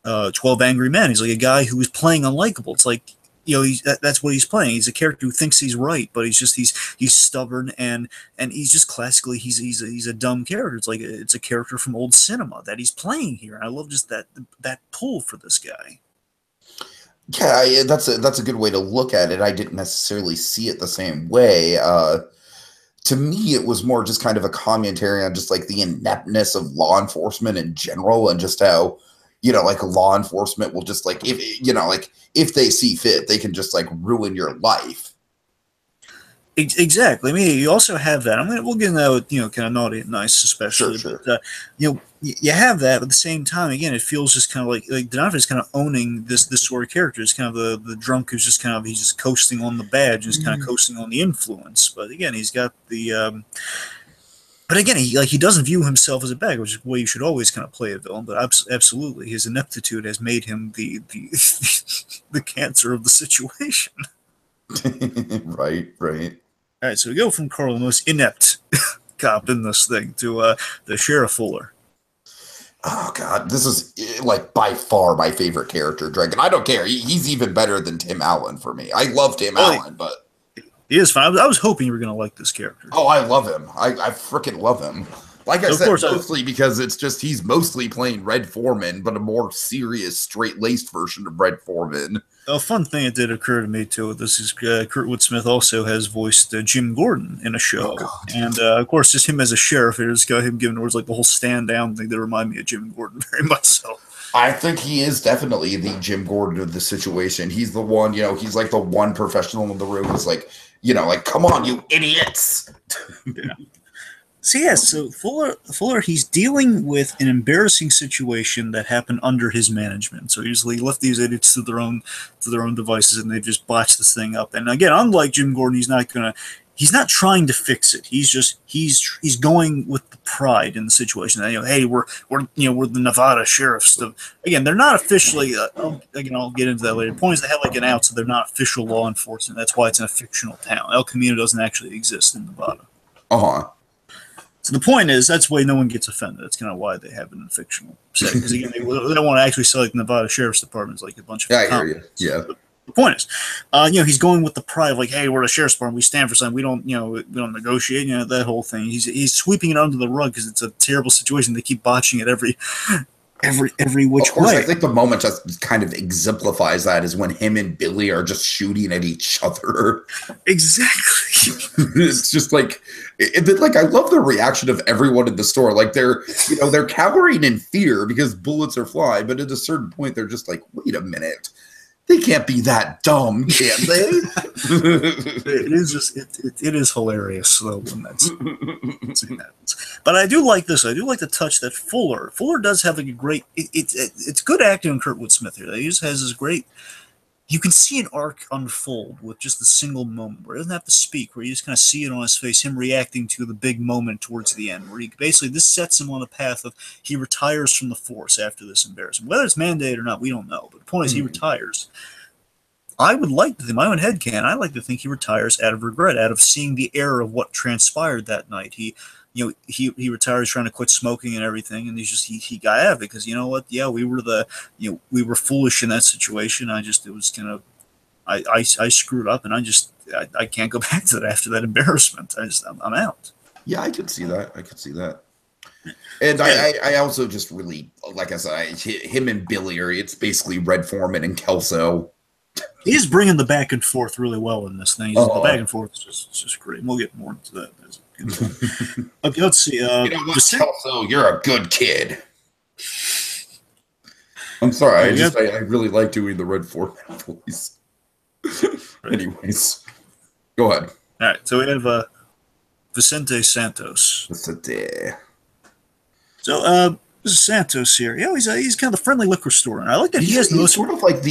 12 Angry Men. He's like a guy who is playing unlikable. It's like, you know, that's what he's playing. He's a character who thinks he's right, but he's stubborn and he's just classically he's a dumb character. It's a character from old cinema that he's playing here. And I love just that pull for this guy. Yeah, that's a good way to look at it. I didn't necessarily see it the same way. To me, it was more just kind of a commentary on just like the ineptness of law enforcement in general, and just how, you know, like law enforcement will just like, if they see fit, they can just like ruin your life. Exactly. I mean, you also have that. We'll get into that with, you know, kind of Naughty and Nice, especially. Sure. But, you know, you have that, but at the same time, again, it feels just kind of like D'Onofrio is kind of owning this sort of character. It's kind of the drunk who's just he's just coasting on the badge, just kind of coasting on the influence. But again, he's got the. But again, he doesn't view himself as a bad guy, which is the way you should always kind of play a villain. But absolutely, his ineptitude has made him the the cancer of the situation. Right. All right, so we go from Carl, the most inept cop in this thing, to the Sheriff Fuller. Oh God, this is like by far my favorite character, Dragon. I don't care. He's even better than Tim Allen for me. I love Tim Allen, but he is fine. I was hoping you were going to like this character. Oh, I love him. I freaking love him. Like I said, mostly because it's just he's mostly playing Red Foreman, but a more serious, straight-laced version of Red Foreman. A fun thing that did occur to me, too, this is Kurkwood Smith also has voiced Jim Gordon in a show. Oh, and, of course, just him as a sheriff, it's got him giving words like the whole stand-down thing that remind me of Jim Gordon very much so. I think he is definitely the Jim Gordon of the situation. He's the one, you know, he's like the one professional in the room who's like, you know, like, come on, you idiots. Yeah. So Fuller, he's dealing with an embarrassing situation that happened under his management. So he left these idiots to their own devices, and they've just botched this thing up. And again, unlike Jim Gordon, he's not trying to fix it. He's going with the pride in the situation. You know, hey, we're the Nevada sheriffs. Again, they're not officially. I'll get into that later. The point is they have like an out, so they're not official law enforcement. That's why it's in a fictional town. El Camino doesn't actually exist in Nevada. So the point is, that's why no one gets offended. That's kind of why they have it in a fictional setting. Because again, they don't want to actually sell like Nevada Sheriff's Department as like a bunch of. Yeah, I hear you. Yeah. But the point is, he's going with the pride of like, hey, we're the Sheriff's Department. We stand for something. We don't negotiate. You know, that whole thing. He's sweeping it under the rug because it's a terrible situation. They keep botching it every which way. I think the moment just kind of exemplifies that is when him and Billy are just shooting at each other. Exactly. It's just like, I love the reaction of everyone in the store. Like they're cowering in fear because bullets are flying, but at a certain point they're just like, wait a minute. They can't be that dumb, can they? It is hilarious though when that's happens. But I do like this. I do like the touch that Fuller does have like a great. It's good acting on Kurkwood Smith here. He just has this great. You can see an arc unfold with just a single moment where he doesn't have to speak, where you just kind of see it on his face, him reacting to the big moment towards the end, where this sets him on a path of he retires from the force after this embarrassment. Whether it's mandated or not, we don't know. But the point is he retires. I would like to think, my own headcanon, I like to think he retires out of regret, out of seeing the error of what transpired that night. He retires trying to quit smoking and everything, and he got out of it because you know what? Yeah, we were foolish in that situation. I screwed up, and I can't go back to that after that embarrassment. I'm out. Yeah, I could see that. And I also just really, like I said, him and Billy it's basically Red Foreman and Kelso. He's bringing the back and forth really well in this thing. The back and forth is just great. We'll get more into that. Okay, let's see. You know what, Kelso, you're a good kid. I'm sorry. I really like doing the Red Foreman voice. Anyways, go ahead. All right, so we have Vicente Santos. Vicente. So, this is Santos here. Yeah, he's kind of the friendly liquor store, and I like that he has the most sort of like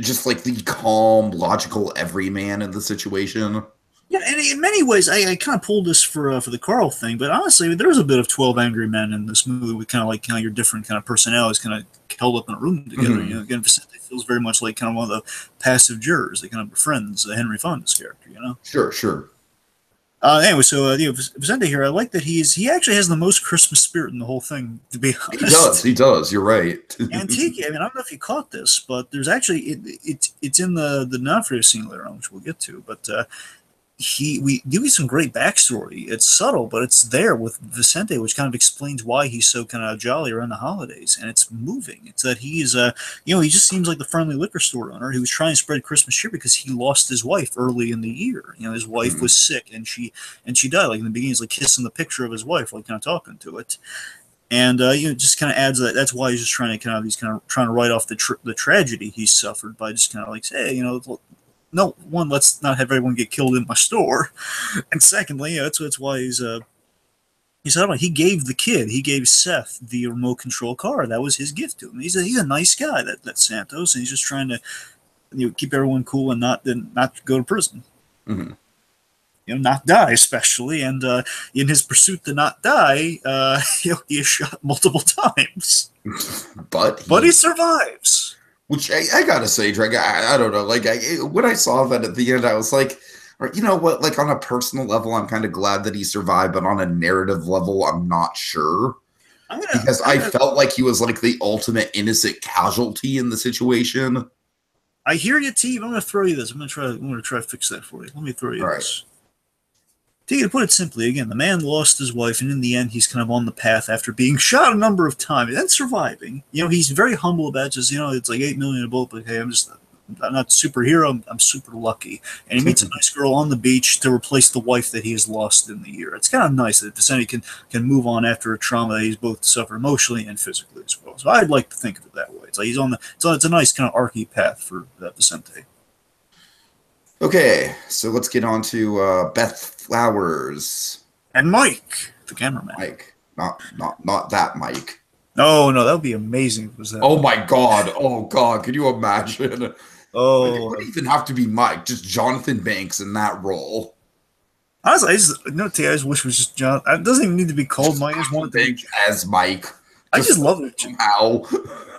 just like the calm, logical everyman in the situation. Yeah, and in many ways, I kind of pulled this for the Carl thing, but honestly, there was a bit of 12 Angry Men in this movie with kind of like your different kind of personalities kind of held up in a room together. Mm-hmm. You know, again, Vicente feels very much like kind of one of the passive jurors that kind of befriends Henry Fonda's character. You know. Sure. Anyway, so Vicente here, I like that he actually has the most Christmas spirit in the whole thing. To be honest, he does. You're right. And Tiki, I mean, I don't know if you caught this, but there's actually it's in the D'Onofrio scene later on, which we'll get to, but. We give you some great backstory. It's subtle, but it's there with Vicente, which kind of explains why he's so kind of jolly around the holidays, and it's moving. It's that he's, he just seems like the friendly liquor store owner who was trying to spread Christmas cheer because he lost his wife early in the year. You know, his wife was sick, and she died. Like in the beginning, he's like kissing the picture of his wife, like kind of talking to it. And just kind of adds that. That's why he's just trying to write off the tragedy he suffered by just kind of like, hey, no, one, let's not have everyone get killed in my store, and secondly, that's why he said he gave Seth the remote control car. That was his gift to him. He's a nice guy, that Santos, and he's just trying to keep everyone cool and not go to prison. Mm-hmm. Not die, especially, and in his pursuit to not die, he is shot multiple times, but he survives. Which I gotta say, Drake, I don't know. Like, when I saw that at the end, I was like, you know what? Like, on a personal level, I'm kind of glad that he survived, but on a narrative level, I'm not sure. Because I felt like he was like the ultimate innocent casualty in the situation. I hear you, T. I'm going to throw you this. I'm going to try to fix that for you. Let me throw you this. To put it simply, again, the man lost his wife, and in the end, he's kind of on the path after being shot a number of times and surviving. He's very humble about just, it's like 8 million a bullet, but hey, I'm not a superhero. I'm super lucky. And he meets a nice girl on the beach to replace the wife that he has lost in the year. It's kind of nice that Vicente can move on after a trauma that he's both suffered emotionally and physically as well. So I'd like to think of it that way. It's like it's a nice kind of archy path for Vicente. Okay, so let's get on to Beth Flowers and Mike, the cameraman. Mike, not that Mike. No, that would be amazing if it was that. Oh my God! Oh God! Could you imagine? Oh, it wouldn't even have to be Mike. Just Jonathan Banks in that role. Honestly, I just wish it was just John. It doesn't even need to be called Mike. I just want Banks as Mike. I just love it. Somehow.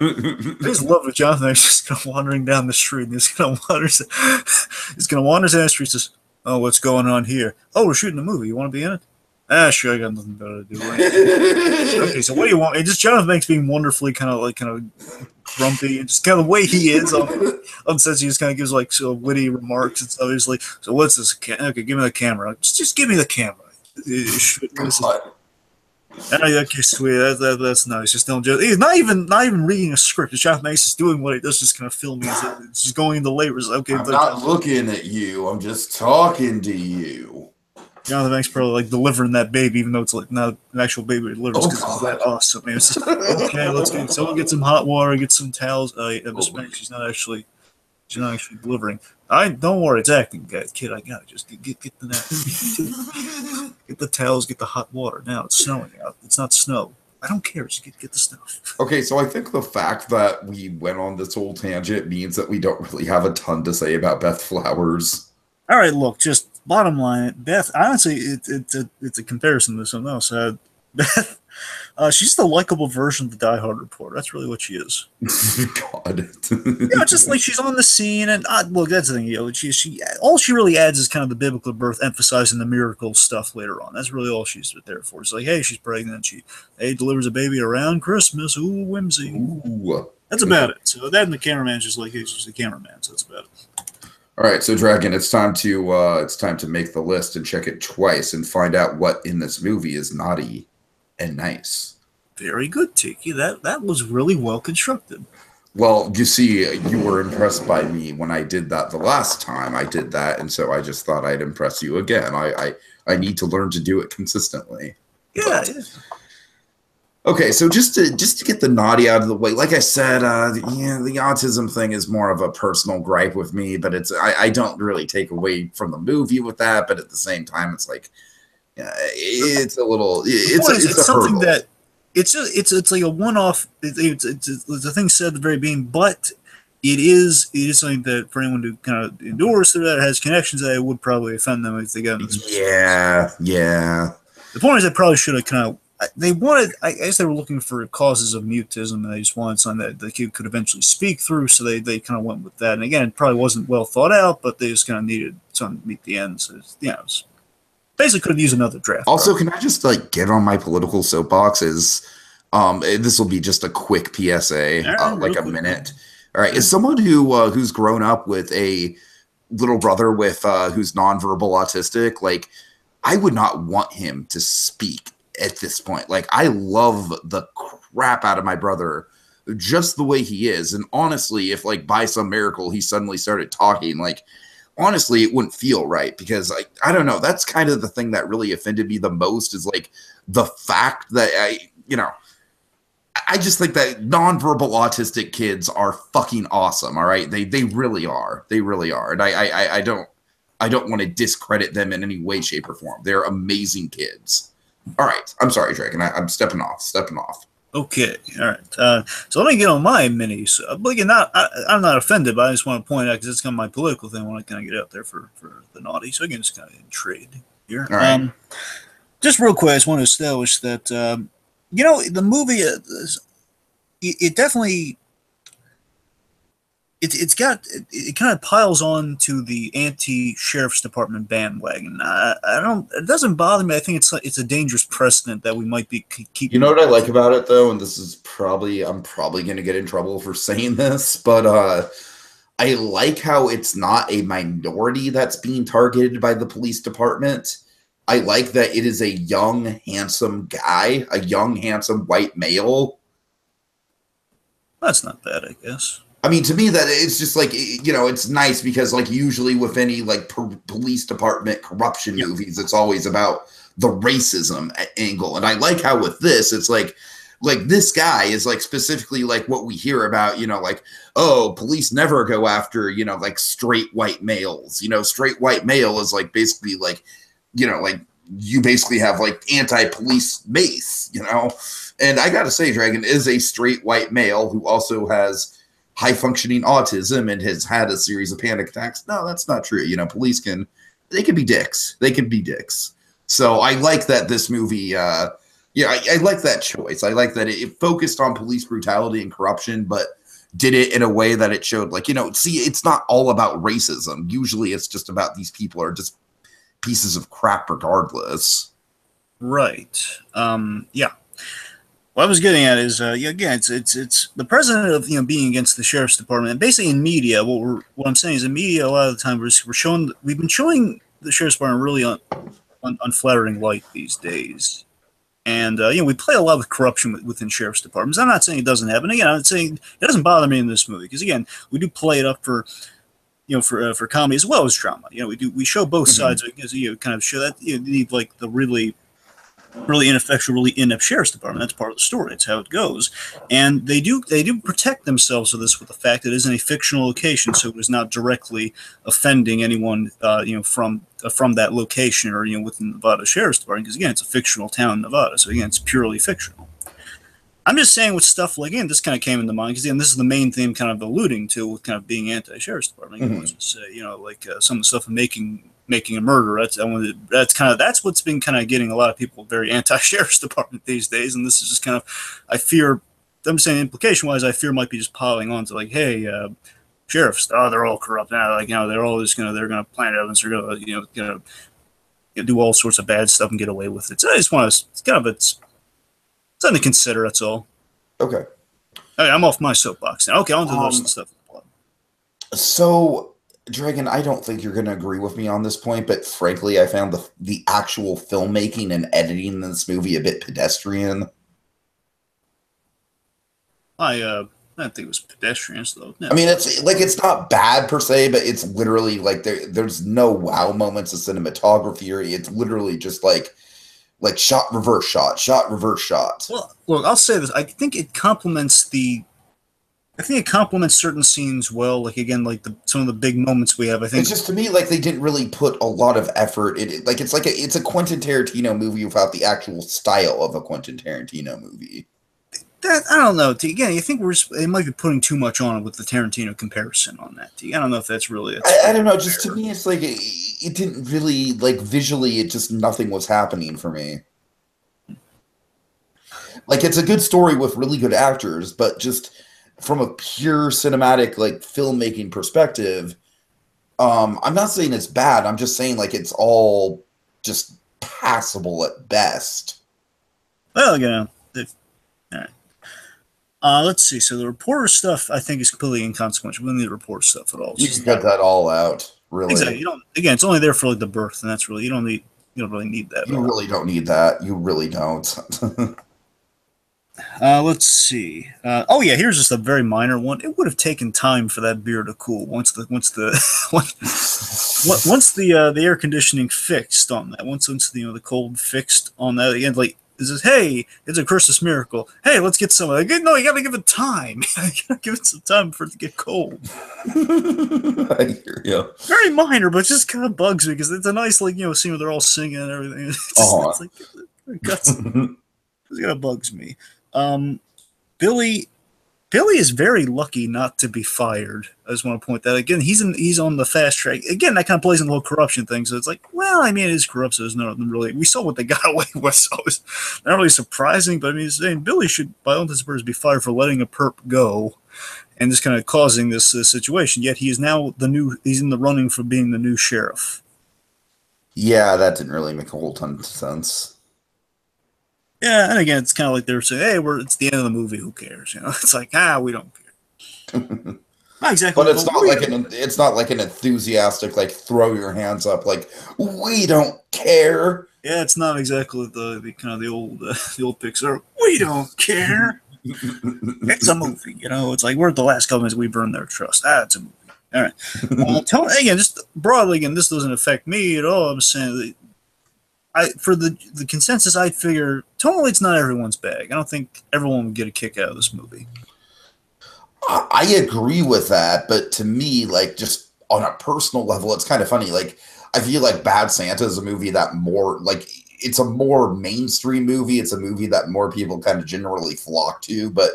I just love it. Jonathan is just kind of wandering down the street. And he's going to wander down the street. Says, "Oh, what's going on here? Oh, we're shooting a movie. You want to be in it? Sure. I got nothing better to do. Right? Okay, so what do you want?" And just Jonathan Banks being wonderfully kind of grumpy and just kind of the way he is on set. He just kind of gives like so witty remarks and stuff. He's like, "So what's this? Okay, give me the camera. Just give me the camera." Okay, sweet. That's nice. Just don't judge. He's not even reading a script. Jonathan Banks is doing what he does, just kind of filming. It's just going into labors. Okay, I'm not looking at you. I'm just talking to you. Jonathan Banks probably like delivering that baby, even though it's like not an actual baby delivers because it's that awesome. Man. It's just, okay, let's get someone get some hot water, get some towels. Miss Banks, she's not actually delivering. Don't worry, it's acting, kid. I got it. Just get the towels, get the hot water. Now it's snowing out. It's not snow. I don't care. Just get the stuff. Okay, so I think the fact that we went on this whole tangent means that we don't really have a ton to say about Beth Flowers. All right, look, just bottom line, Beth. Honestly, it's a comparison to something else. Beth. She's the likable version of the Die Hard reporter. That's really what she is. God. Just like she's on the scene, and look, that's the thing. She all she really adds is kind of the biblical birth, emphasizing the miracle stuff later on. That's really all she's there for. It's like, hey, she's pregnant. She delivers a baby around Christmas. Ooh, whimsy. Ooh. That's about it. So that and the cameraman's just like he's just a cameraman. So that's about it. All right, so Dragon, it's time to make the list and check it twice and find out what in this movie is naughty and nice. Very good, Tiki. That was really well constructed. Well, you see, you were impressed by me when I did that the last time I did that, and so I just thought I'd impress you again. I need to learn to do it consistently. Yeah. Okay, so just to get the naughty out of the way, like I said, the autism thing is more of a personal gripe with me, but I don't really take away from the movie with that, but at the same time, it's like, Yeah, it's a little. The point is, It's it's a something hurdle. that it's like a one-off. It's a thing said at the very beginning, but it is something that for anyone to kind of endorse or that has connections, that it would probably offend them if they got in this. Yeah, yeah. The point is, they probably should have kind of. They wanted. I guess they were looking for causes of mutism, and they just wanted something that the kid could eventually speak through. So they kind of went with that. And again, it probably wasn't well thought out, but they just kind of needed something to meet the end. So it's basically could have used another draft. Also, can I just like get on my political soapbox? This will be just a quick PSA, like a minute. All right, as someone who's grown up with a little brother with who's nonverbal autistic, like I would not want him to speak at this point. Like I love the crap out of my brother just the way he is, and honestly, if like by some miracle he suddenly started talking, like honestly, it wouldn't feel right because I don't know. That's kind of the thing that really offended me the most is like the fact that I just think that nonverbal autistic kids are fucking awesome. All right. They really are. They really are. And I don't want to discredit them in any way, shape, or form. They're amazing kids. All right. I'm sorry, Dragon. I'm stepping off. Okay, all right. So let me get on my minis. But again, I'm not offended, but I just want to point out because it's kind of my political thing. I want to kind of get out there for the naughty. So again, it's kind of in trade here. All right. Just real quick, I just want to establish that the movie it definitely it kind of piles on to the anti-sheriff's department bandwagon. It doesn't bother me. I think it's a dangerous precedent that we might be keeping. You know what I like about it though, and this is I'm probably going to get in trouble for saying this, but I like how it's not a minority that's being targeted by the police department. I like that it is a young, handsome guy, a young, handsome white male. That's not bad, I guess. I mean, to me, that it's just like, it's nice because like usually with any like police department corruption movies, it's always about the racism angle. And I like how with this, it's like this guy is like specifically like what we hear about, like, oh, police never go after, like straight white males. Straight white male is like basically like, like you basically have like anti-police base, And I got to say, Dragon is a straight white male who also has high-functioning autism and has had a series of panic attacks. No, that's not true. Police can be dicks. They can be dicks. So I like that this movie, I like that choice. I like that it focused on police brutality and corruption, but did it in a way that it showed, like, it's not all about racism. Usually it's just about these people are just pieces of crap regardless. Right. Yeah. What I was getting at is, again, it's the president of being against the sheriff's department, and basically in media. What I'm saying is, in media, a lot of the time we've been showing the sheriff's department really unflattering light these days, and we play a lot with corruption within sheriff's departments. I'm not saying it doesn't happen. Again, I'm saying it doesn't bother me in this movie because again, we do play it up for for comedy as well as drama. We show both sides because kind of show that you need like the really ineffectual, really inept sheriff's department. That's part of the story. It's how it goes. And they do protect themselves with this with the fact that it is in a fictional location, so it is not directly offending anyone from that location or within the Nevada Sheriff's Department, because again, it's a fictional town in Nevada. So again, it's purely fictional. I'm just saying with stuff like, again, this kind of came into mind because this is the main theme kind of alluding to with kind of being anti-sheriff's department. Like some of the stuff of making a murder. That's what's been kind of getting a lot of people very anti-sheriff's department these days. And this is just kind of, I'm saying implication wise, I fear might be just piling on to like, hey, sheriffs, they're all corrupt now. Like, they're all just they're going to plant evidence. They're going to, do all sorts of bad stuff and get away with it. So I just want to, it's something to consider. That's all. Okay. I'm off my soapbox now. Okay, on to the rest of the stuff. So, Dragon, I don't think you're going to agree with me on this point, but frankly, I found the actual filmmaking and editing in this movie a bit pedestrian. I don't think it was pedestrian, though. No. I mean, it's not bad per se, but it's literally like there's no wow moments of cinematography, or it's literally just like shot, reverse shot, shot, reverse shot. Well, look, I'll say this. I think it complements the I think it complements certain scenes well. Like again, like some of the big moments we have. I think it's just to me like they didn't really put a lot of effort in it. Like it's a Quentin Tarantino movie without the actual style of a Quentin Tarantino movie. That I don't know. Again, you think they might be putting too much on it with the Tarantino comparison on that. I don't know if that's really. I don't know. Just to me, it's like it didn't really like visually. It just nothing was happening for me. Like it's a good story with really good actors, but just from a pure cinematic like filmmaking perspective, I'm not saying it's bad. I'm just saying like it's all just passable at best. Well, all right. Let's see. So the reporter stuff, I think, is completely inconsequential. We don't need the report stuff at all. You can cut that all out, really. Exactly. You don't. Again, it's only there for like the birth, and that's really you don't really need that. You really don't need that. You really don't. Let's see. Oh yeah, here's just a very minor one. It would have taken time for that beer to cool once the air conditioning fixed on that. Once the cold fixed on that again, like. It says, hey, it's a Christmas miracle. Hey, let's get some. No, you got to give it time. You got to give it some time for it to get cold. I hear you. Very minor, but it just kind of bugs me because it's a nice, like, scene where they're all singing and everything. It's like, it kind of bugs me. Billy is very lucky not to be fired. I just want to point that again. He's on the fast track. Again, that kind of plays in the whole corruption thing. So it's like, well, I mean, it is corrupt. So there's nothing really. We saw what they got away with. So it's not really surprising. But I mean, saying Billy should, by all intents and purposes, be fired for letting a perp go, and just kind of causing this situation. Yet he is now he's in the running for being the new sheriff. Yeah, that didn't really make a whole ton of sense. Yeah, and again, it's kind of like they're saying, "Hey, it's the end of the movie. Who cares?" It's like, we don't care. Not exactly, but it's not like an enthusiastic like throw your hands up like we don't care. Yeah, it's not exactly the kind of the old Pixar. We don't care. It's a movie, It's like we're at the last couple minutes we burned their trust. It's a movie. All right. Again, just broadly, again, this doesn't affect me at all. I'm saying that. For the consensus, I'd figure totally it's not everyone's bag. I don't think everyone would get a kick out of this movie. I agree with that, but to me, like just on a personal level, it's kind of funny. Like I feel like Bad Santa is a movie that more like it's a more mainstream movie. It's a movie that more people kind of generally flock to. But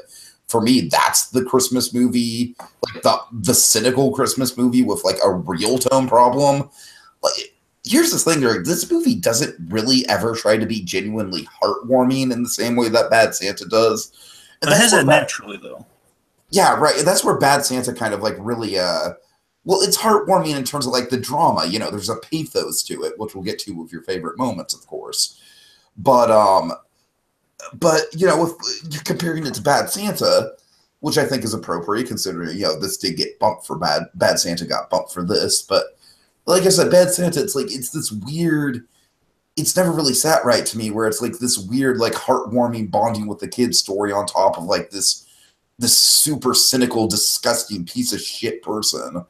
for me, that's the Christmas movie, like the cynical Christmas movie with like a real tone problem. Like. Here's the thing, Greg. This movie doesn't really ever try to be genuinely heartwarming in the same way that Bad Santa does. And it has that naturally, though. Yeah, right. That's where Bad Santa kind of like really, well, it's heartwarming in terms of like the drama. There's a pathos to it, which we'll get to with your favorite moments, of course. But if you're comparing it to Bad Santa, which I think is appropriate considering, this did get bumped for Bad Santa got bumped for this, but. Like I said, Bad Santa, it's like, it's this weird, it's never really sat right to me where it's like this weird, like heartwarming bonding with the kids story on top of like this super cynical, disgusting piece of shit person.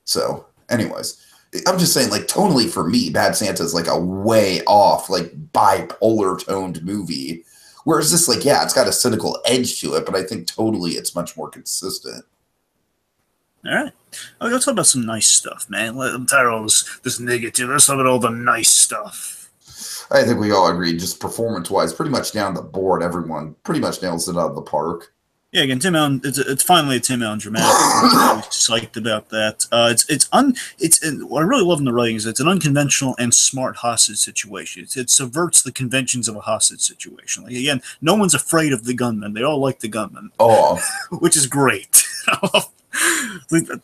So anyways, I'm just saying like tonally for me, Bad Santa is like a way off, like bipolar toned movie. Whereas this like, yeah, it's got a cynical edge to it, but I think totally it's much more consistent. All right. Okay, let's talk about some nice stuff, man. I'm tired of all this negative. Let's talk about all the nice stuff. I think we all agree, just performance-wise, pretty much down the board, everyone pretty much nails it out of the park. Yeah, again, Tim Allen. It's finally a Tim Allen dramatic. I'm really psyched about that. What I really love in the writing is it's an unconventional and smart hostage situation. It subverts the conventions of a hostage situation. Like again, no one's afraid of the gunman. They all like the gunman. Oh, which is great.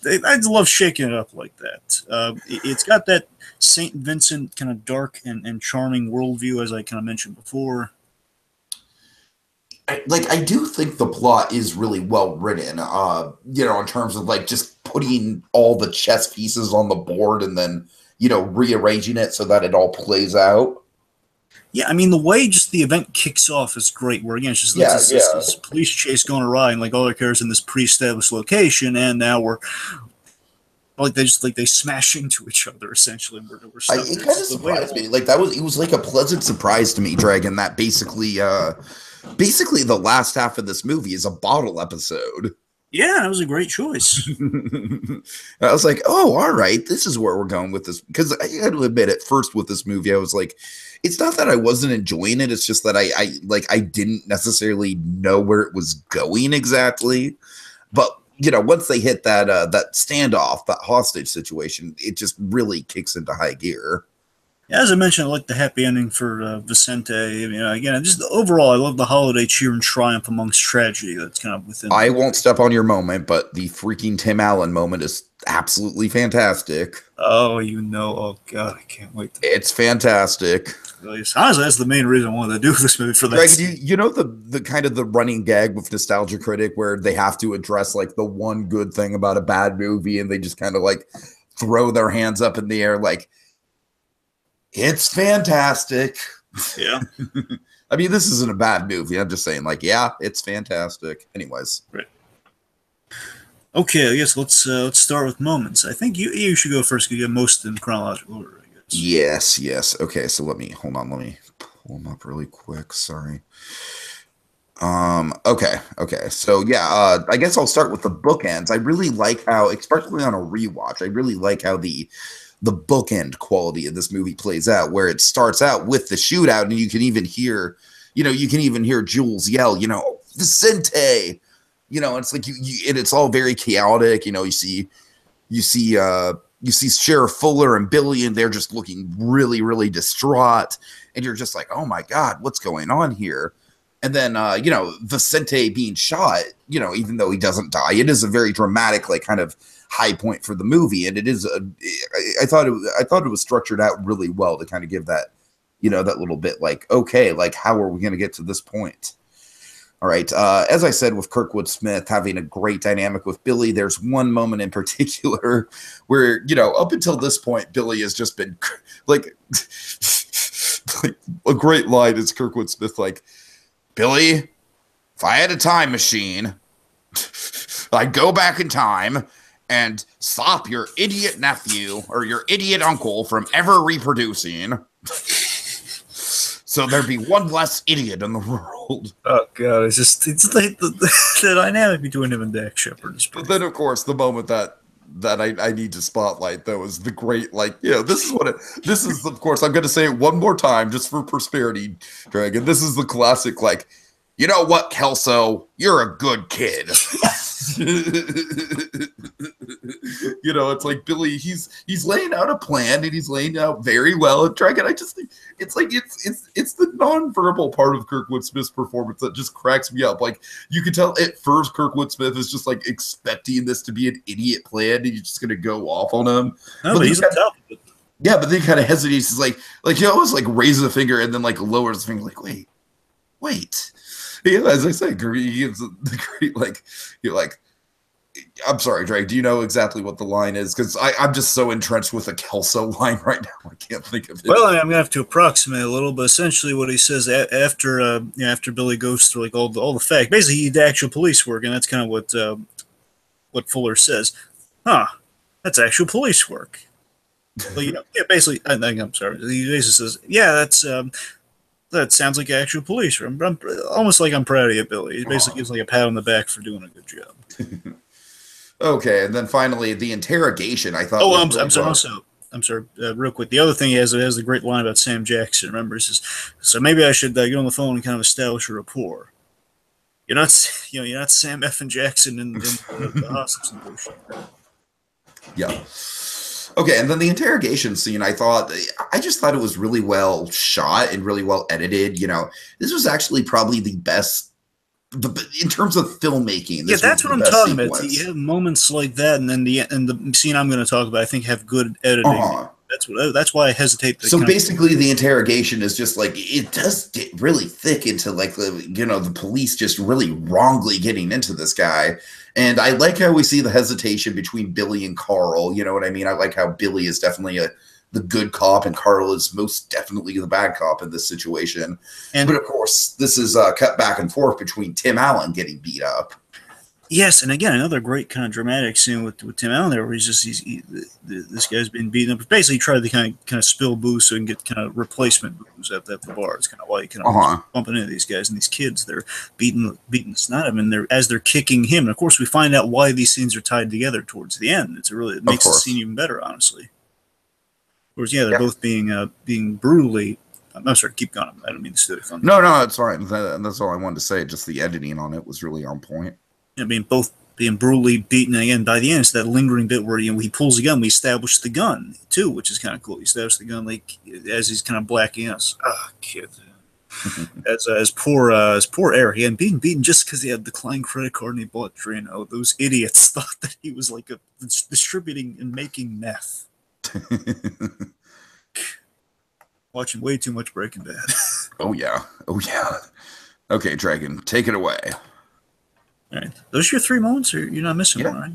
I love shaking it up like that. It's got that St. Vincent kind of dark and charming worldview, as I kind of mentioned before. I do think the plot is really well written, in terms of like just putting all the chess pieces on the board and then, rearranging it so that it all plays out. Yeah, I mean, the way just the event kicks off is great, where, again, it's just this police chase going awry, and, like, all their characters in this pre-established location, and now we're, like, they smash into each other, essentially. We're it kind of surprised me. Like, it was like a pleasant surprise to me, Dragon, that basically, basically the last half of this movie is a bottle episode. Yeah, that was a great choice. I was like, oh, all right, this is where we're going with this. Because I had to admit, at first with this movie, I was like, it's not that I wasn't enjoying it. It's just that I didn't necessarily know where it was going exactly. But once they hit that that standoff, that hostage situation, it just really kicks into high gear. As I mentioned, I like the happy ending for Vicente. Again, just overall, I love the holiday cheer and triumph amongst tragedy that's kind of within. I won't step on your moment, but the freaking Tim Allen moment is absolutely fantastic. Oh, oh God, I can't wait. It's fantastic. Honestly, that's the main reason I wanted to do this movie for that. Greg, you know the kind of the running gag with Nostalgia Critic where they have to address like the one good thing about a bad movie, and they just kind of like throw their hands up in the air like, it's fantastic. Yeah. I mean, this isn't a bad movie. I'm just saying, like, yeah, it's fantastic. Anyways. Right. Okay, I guess let's start with moments. I think you should go first because you have most in chronological order, I guess. Yes. Okay, so let me pull them up really quick. Sorry. Okay. So yeah, I guess I'll start with the bookends. I really like how, especially on a rewatch, I really like how the bookend quality of this movie plays out, where it starts out with the shootout, and you can even hear Jules yell, Vicente, it's like and it's all very chaotic. You see Sheriff Fuller and Billy, and they're just looking really, really distraught, and you're just like, oh my God, what's going on here? And then, Vicente being shot, even though he doesn't die, it is a very dramatic, like, kind of high point for the movie. And it is, I thought it was structured out really well to kind of give that, that little bit like, okay, like, how are we going to get to this point? All right. As I said, with Kurkwood Smith having a great dynamic with Billy, there's one moment in particular where, up until this point, Billy has just been like, like a great line is Kurkwood Smith, like, Billy, if I had a time machine, I'd go back in time and stop your idiot nephew or your idiot uncle from ever reproducing. So there'd be one less idiot in the world. Oh God, it's like the dynamic between him and Dax Shepard. But then, of course, the moment that I need to spotlight, though, is the great, like, this is, of course, I'm going to say it one more time just for prosperity, Dragon. This is the classic, like, you know what, Kelso, you're a good kid. It's like Billy, he's laying out a plan, and he's laying out very well. And Dragon, I just think it's like it's the nonverbal part of Kurkwood Smith's performance that just cracks me up. Like, you can tell at first Kurkwood Smith is just like expecting this to be an idiot plan, and you're just gonna go off on him. No, but he's on top of it. Yeah, but then he kind of hesitates. He's like he always like raises a finger and then like lowers the finger, like, wait. Yeah, as I say, he gives the great, like, you're like, I'm sorry, Drake, do you know exactly what the line is? Because I'm just so entrenched with a Kelso line right now, I can't think of it. Well, I'm gonna have to approximate a little, but essentially what he says after Billy goes through like all the facts, basically he did actual police work, and that's kind of what Fuller says. That's actual police work. Well, basically, I'm sorry. He basically says, that sounds like actual police work. I'm almost like I'm proud of you, Billy. He basically gives like a pat on the back for doing a good job. Okay, and then finally the interrogation. I thought. I'm sorry. Real quick, the other thing he has the great line about Sam Jackson. Remember, he says, "So maybe I should get on the phone and kind of establish a rapport." You're not Sam F. and Jackson in the hostage negotiation. Yeah. Okay, and then the interrogation scene, I just thought it was really well shot and really well edited. This was actually probably the best in terms of filmmaking. Yeah, that's what I'm talking about. You have moments like that, and then the scene I'm going to talk about, I think, have good editing. That's why I hesitate. So basically, the interrogation is just like, it does get really thick into like the police just really wrongly getting into this guy. And I like how we see the hesitation between Billy and Carl. You know what I mean? I like how Billy is definitely the good cop, and Carl is most definitely the bad cop in this situation. But of course, this is cut back and forth between Tim Allen getting beat up. Yes, and again, another great kind of dramatic scene with Tim Allen there, where this guy's been beaten up. Basically, he tried to kind of spill booze so he can get kind of replacement booze at the bar. It's kind of why he kind of Uh-huh. bumping into these guys and these kids. They're beating the snot out of him, and as they're kicking him. And of course, we find out why these scenes are tied together towards the end. It makes the scene even better, honestly. Of course, yeah, they're both being brutally. I'm sorry, keep going. I don't mean to steal your thunder. No, it's fine. That's all I wanted to say. Just the editing on it was really on point. You know, being brutally beaten. And again, by the end, it's that lingering bit where he pulls the gun. We establish the gun too, which is kind of cool. He established the gun like as he's kind of blacking us. Kid. as poor Eric, he had been beaten just because he had declined credit card and he bought Drano. Those idiots thought that he was like distributing and making meth. Watching way too much Breaking Bad. Oh yeah. Okay, Dragon, take it away. All right, those are your 3 moments, or you're not missing one, right?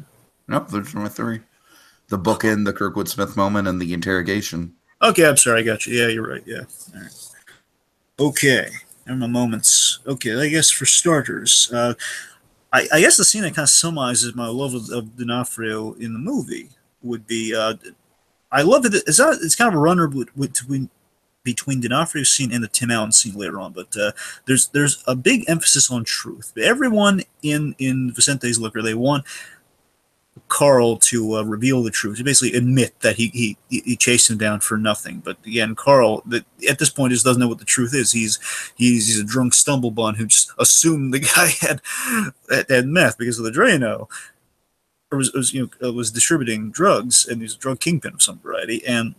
Nope, those are my 3. The bookend, the Kurkwood Smith moment, and the interrogation. Okay, I'm sorry, I got you. Yeah, you're right. Yeah. All right. Okay, there are my moments. Okay, I guess for starters, I guess the scene that kind of summarizes my love of D'Onofrio in the movie would be, I love it. It's kind of a runner between D'Onofrio's scene and the Tim Allen scene later on, but there's a big emphasis on truth. Everyone in Vicente's Liquor, they want Carl to reveal the truth, to basically admit that he chased him down for nothing. But again, Carl, at this point, just doesn't know what the truth is. He's a drunk stumblebum who just assumed the guy had meth because of the Drano, or was distributing drugs, and he's a drug kingpin of some variety. And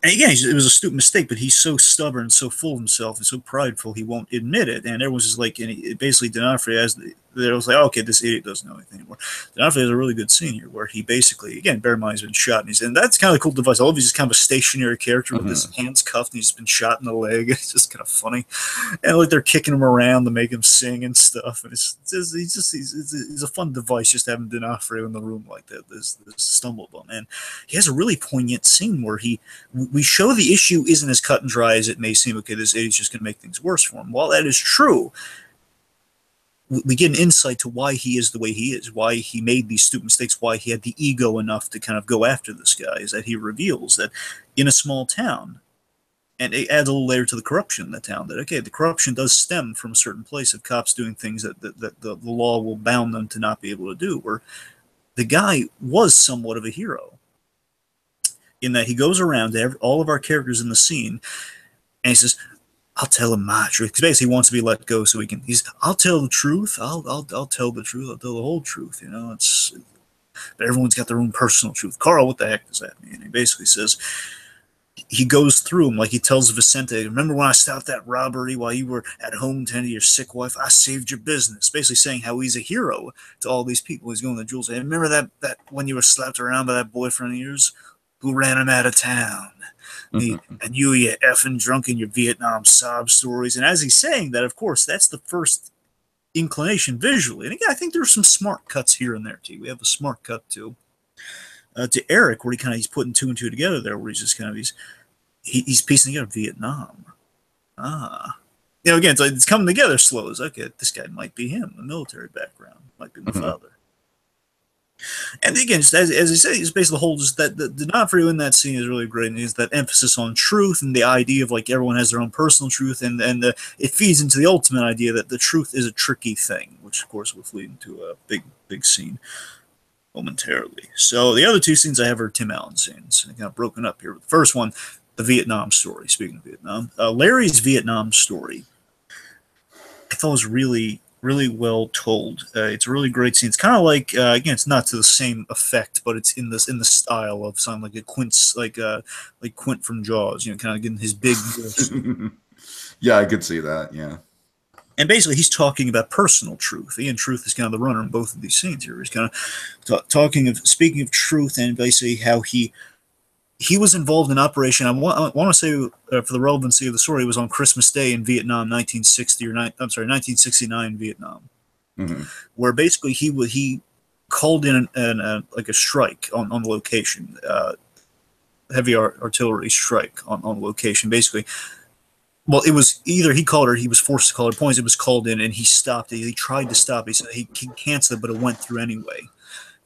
again, it was a stupid mistake, but he's so stubborn, so full of himself, and so prideful, he won't admit it. And everyone's just like, and basically D'Onofrio was like, oh, okay, this idiot doesn't know anything anymore. D'Onofrio has a really good scene here where he basically, again, bear in mind, he's been shot, and that's kind of a cool device. I love he's kind of a stationary character with his hands cuffed, and he's been shot in the leg. It's just kind of funny, and like they're kicking him around to make him sing and stuff. And he's a fun device just having D'Onofrio in the room like that. This stumblebum, and he has a really poignant scene where we show the issue isn't as cut and dry as it may seem. Okay, this idiot's just going to make things worse for him. While that is true, we get an insight to why he is the way he is, why he made these stupid mistakes, why he had the ego enough to kind of go after this guy, is that he reveals that in a small town, and it adds a little layer to the corruption in the town, that, okay, the corruption does stem from a certain place of cops doing things that the law will bound them to not be able to do, where the guy was somewhat of a hero, in that he goes around to all of our characters in the scene, and he says, I'll tell him my truth. Because basically he wants to be let go so I'll tell the truth. I'll tell the truth. I'll tell the whole truth. But everyone's got their own personal truth. Carl, what the heck does that mean? He basically says, he goes through him like he tells Vicente, remember when I stopped that robbery while you were at home tending to your sick wife? I saved your business. Basically saying how he's a hero to all these people. He's going to Jules. Hey, remember that when you were slapped around by that boyfriend of yours who ran him out of town? And you effing drunk in your Vietnam sob stories. And as he's saying that, of course, that's the first inclination visually. And again, I think there's some smart cuts here and there too. We have a smart cut to Eric, where he's putting 2 and 2 together there, where he's just kind of he's piecing together Vietnam. Again, it's coming together slow. It's okay, this guy might be him, a military background, might be my father. And again, just as I say, it's basically the whole, just that the D'Onofrio in that scene is really great, and is that emphasis on truth and the idea of like everyone has their own personal truth, and it feeds into the ultimate idea that the truth is a tricky thing, which of course will lead into a big scene momentarily. So the other 2 scenes I have are Tim Allen scenes, kind of broken up here. The first one, the Vietnam story. Speaking of Vietnam, Larry's Vietnam story, I thought was really well told. It's a really great scene. It's kind of like again, it's not to the same effect, but it's in the style of something like a Quint, like Quint from Jaws. Kind of getting his big. Yeah, I could see that. Yeah. And basically, he's talking about personal truth. Again, truth is kind of the runner in both of these scenes here. He's kind of speaking of truth, and basically how he was involved in Operation. I want to say, for the relevancy of the story, it was on Christmas Day in Vietnam, 1969 Vietnam, where basically he called in like a strike on the location, heavy artillery strike on location. Basically, Well, it was either he called her, he was forced to call her points. It was called in, and he stopped it. He tried to stop it. He said he canceled it, but it went through anyway.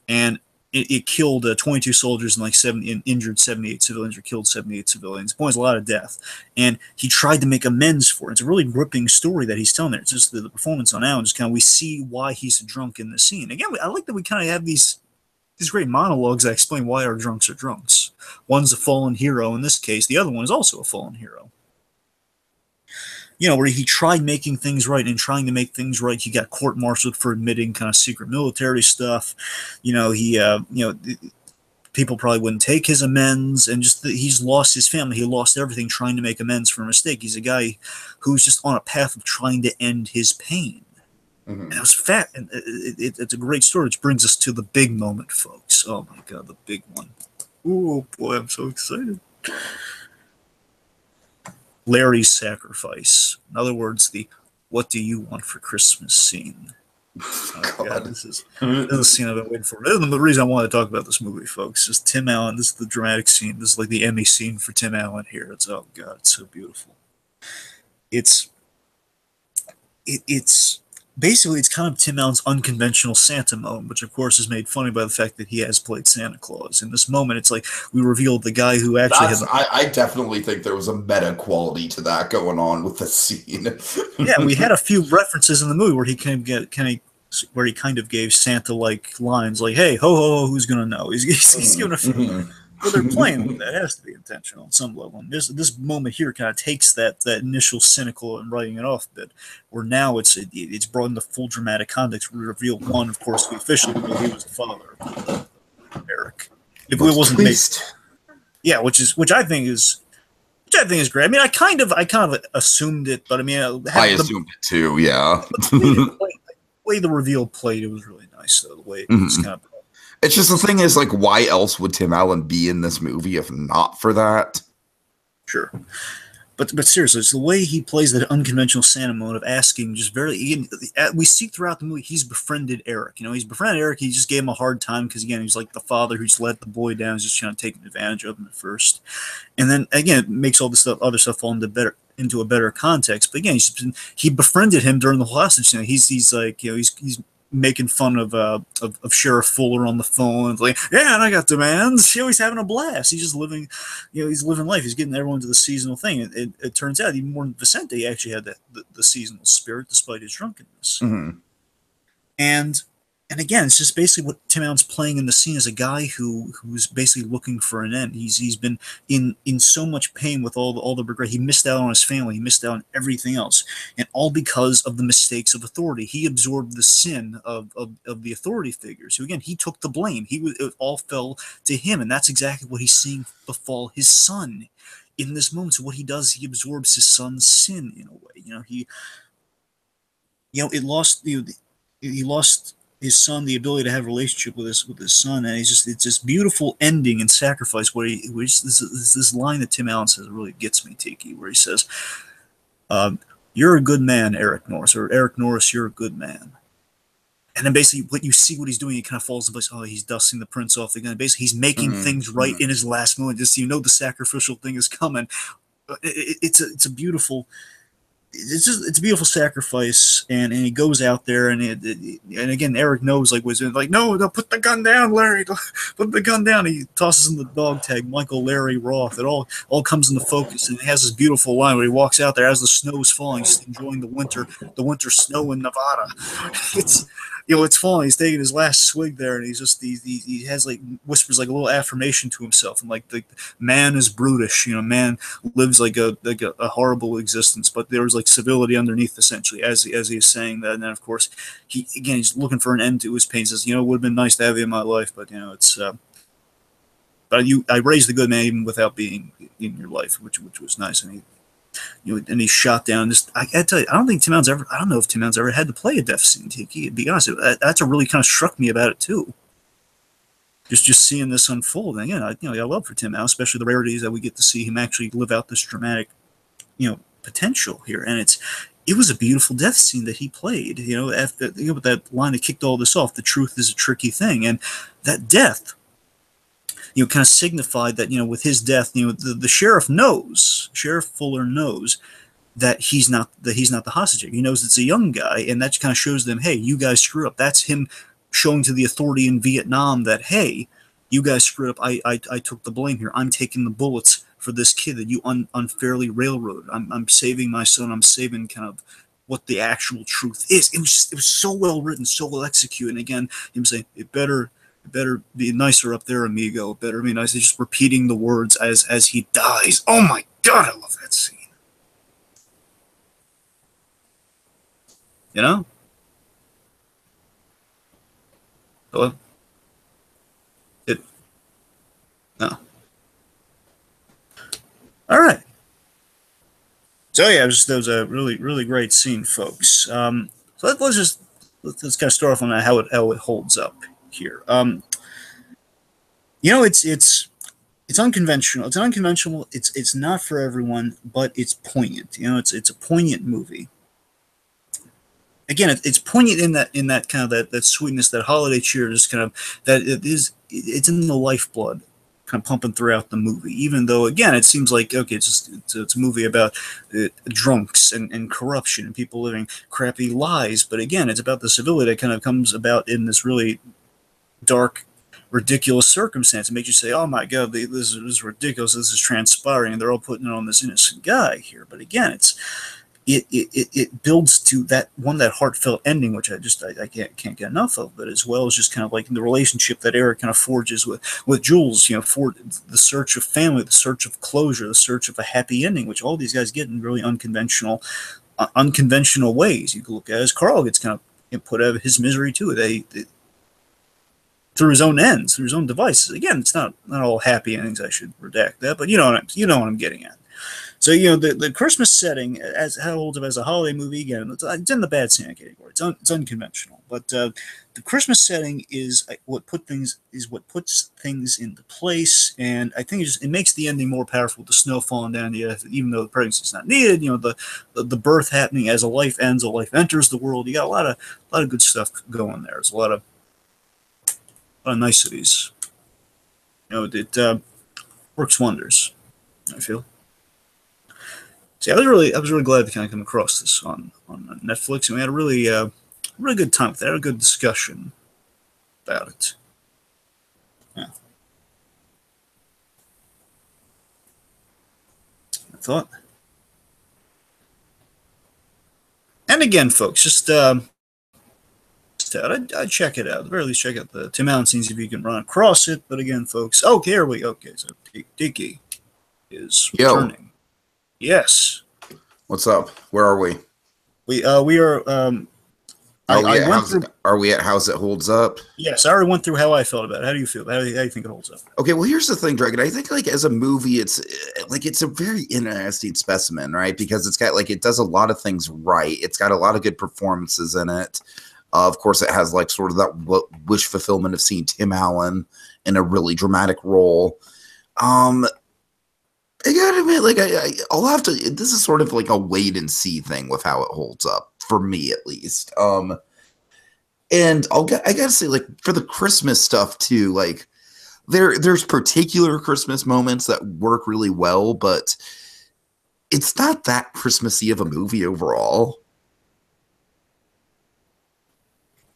And it killed 22 soldiers and like 70, and injured 78 civilians, or killed 78 civilians. Points a lot of death. And he tried to make amends for it. It's a really gripping story that he's telling there. It's just the performance on Alan. Just kind of we see why he's drunk in the scene. Again, I like that we kind of have these great monologues that explain why our drunks are drunks. One's a fallen hero in this case. The other one is also a fallen hero. Where he tried making things right, and trying to make things right, he got court-martialed for admitting kind of secret military stuff. People probably wouldn't take his amends, and he's lost his family. He lost everything trying to make amends for a mistake. He's a guy who's just on a path of trying to end his pain. Mm-hmm. And it was fat, and it's a great story, which brings us to the big moment, folks. Oh my God, the big one. Oh boy, I'm so excited. Larry's sacrifice. In other words, the "What do you want for Christmas" scene. Oh, God, this is a scene I've been waiting for. This is the reason I want to talk about this movie, folks. Is Tim Allen. This is the dramatic scene. This is like the Emmy scene for Tim Allen here. It's, oh God, it's so beautiful. It's basically, it's kind of Tim Allen's unconventional Santa moment, which of course is made funny by the fact that he has played Santa Claus. In this moment, it's like we revealed the guy who actually I definitely think there was a meta quality to that going on with the scene. Yeah, we had a few references in the movie where he kind of gave Santa-like lines, like, "Hey, ho ho ho, who's gonna know?" He's giving a few. Well, they're playing with that. It has to be intentional on some level. And this moment here kind of takes that initial cynical and writing it off bit, where now it's brought into full dramatic context. We reveal one, of course, we officially reveal he was the father of Eric. If it wasn't based, yeah, which I think is great. I mean, I kind of assumed it, but I mean, I assumed it too. Yeah. The way the reveal played, it was really nice. Though the way it was kind of. It's just the thing is, like, why else would Tim Allen be in this movie if not for that? Sure. But seriously, it's the way he plays that unconventional Santa mode of asking just we see throughout the movie he's befriended Eric. He's befriended Eric. He just gave him a hard time because, again, he's like the father who's let the boy down. He's just trying to take advantage of him at first. And then, again, it makes all this other stuff fall into a better context. But, again, he befriended him during the hostage. He's like, he's making fun of Sheriff Fuller on the phone. It's like, yeah, and I got demands. He's having a blast. He's just living, he's living life. He's getting everyone to the seasonal thing. It turns out even more than Vicente, he actually had the seasonal spirit despite his drunkenness. Mm-hmm. And again, it's just basically what Tim Allen's playing in the scene as a guy who's basically looking for an end. He's been in so much pain with all the regret. He missed out on his family. He missed out on everything else, and all because of the mistakes of authority. He absorbed the sin of the authority figures. Who, again, he took the blame. It all fell to him, and that's exactly what he's seeing befall his son in this moment. So what he does, he absorbs his son's sin in a way. He lost his son the ability to have a relationship with his son, and it's this beautiful ending and sacrifice where this line that Tim Allen says really gets me, Tiki, where he says, "You're a good man, Eric Norris," or "Eric Norris, you're a good man." And then basically what he's doing, he kind of falls in place. Oh, he's dusting the prints off the gun. Basically, he's making things right in his last moment. Just the sacrificial thing is coming. It's a beautiful. It's a beautiful sacrifice, and he goes out there, and again, Eric knows, like, was like, no, put the gun down, Larry, put the gun down. He tosses in the dog tag, Michael Larry Roth. It all comes into focus, and he has this beautiful line where he walks out there as the snow is falling, just enjoying the winter snow in Nevada. It's falling. He's taking his last swig there, and he has, like, whispers like a little affirmation to himself, and like the man is brutish, man lives like a horrible existence, but there's like civility underneath, essentially, as he is saying that. And then, of course, he's looking for an end to his pain. He says, it would have been nice to have you in my life, but it's but I raised the good man even without being in your life, which was nice. And and he's shot down. I gotta tell you, I don't know if Tim Allen's ever had to play a death scene, Tiki. To be honest, that's what really kind of struck me about it too. Just seeing this unfold. And again, I love for Tim Allen, especially the rarities that we get to see him actually live out this dramatic, potential here. And it was a beautiful death scene that he played. After with that line that kicked all this off, the truth is a tricky thing, and that death, kind of signified that with his death, the sheriff Fuller knows that he's not the hostage. He knows it's a young guy, and that kind of shows them, hey, you guys screwed up. That's him showing to the authority in Vietnam that, hey, you guys screwed up. I took the blame here. I'm taking the bullets for this kid that you unfairly railroaded. I'm saving my son. I'm saving kind of what the actual truth is. It was so well written, so well executed. And again, him saying, it better be nicer up there, amigo. It better be nice. He's just repeating the words as he dies. Oh my God, I love that scene. You know? Hello? No. All right. So yeah, that was a really great scene, folks. So let's kind of start off on how it holds up here. It's unconventional. It's unconventional. It's not for everyone, but it's poignant. It's a poignant movie. Again, it's poignant in that kind of that sweetness, that holiday cheer, just kind of that it's in the lifeblood, kind of pumping throughout the movie. Even though, again, it seems like, okay, it's a movie about drunks and corruption and people living crappy lives. But again, it's about the civility that kind of comes about in this really dark, ridiculous circumstance. It makes you say, oh my God, this is ridiculous. This is transpiring. And they're all putting it on this innocent guy here. But again, it builds to that heartfelt ending, which I can't get enough of, but as well as just kind of like the relationship that Eric kind of forges with Jules, for the search of family, the search of closure, the search of a happy ending, which all these guys get in really unconventional ways. You can look at it as Carl gets kind of put out of his misery too. They through his own ends, through his own devices. Again, it's not all happy endings. I should redact that, but you know what I'm getting at. So, the Christmas setting, as how holds up as a holiday movie, again, it's in the bad Santa category. It's unconventional. But the Christmas setting is what puts things into place, and I think it makes the ending more powerful. The snow falling down, even though the pregnancy is not needed, the birth happening as a life ends, a life enters the world. You got a lot of good stuff going there. There's a lot of niceties. It works wonders, I feel. See, I was really glad to kind of come across this on Netflix, and we had a really good time with it. I had a good discussion about it. Yeah. I thought. And again, folks, I'd check it out. At the very least, check out the Tim Allen scenes if you can run across it. But again, folks, so Tiki is returning. Yes. What's up? Where are we? We are. Are we at How's It Holds Up? Yes, I already went through how I felt about it. How do you feel? How do you think it holds up? Okay, well, here's the thing, Dragon. I think as a movie, it's a very interesting specimen, right? Because it's got it does a lot of things right. It's got a lot of good performances in it. Of course, it has sort of that wish fulfillment of seeing Tim Allen in a really dramatic role. I gotta admit, I'll have to. This is sort of a wait and see thing with how it holds up for me, at least. And I gotta say, for the Christmas stuff too, there's particular Christmas moments that work really well, but it's not that Christmassy of a movie overall.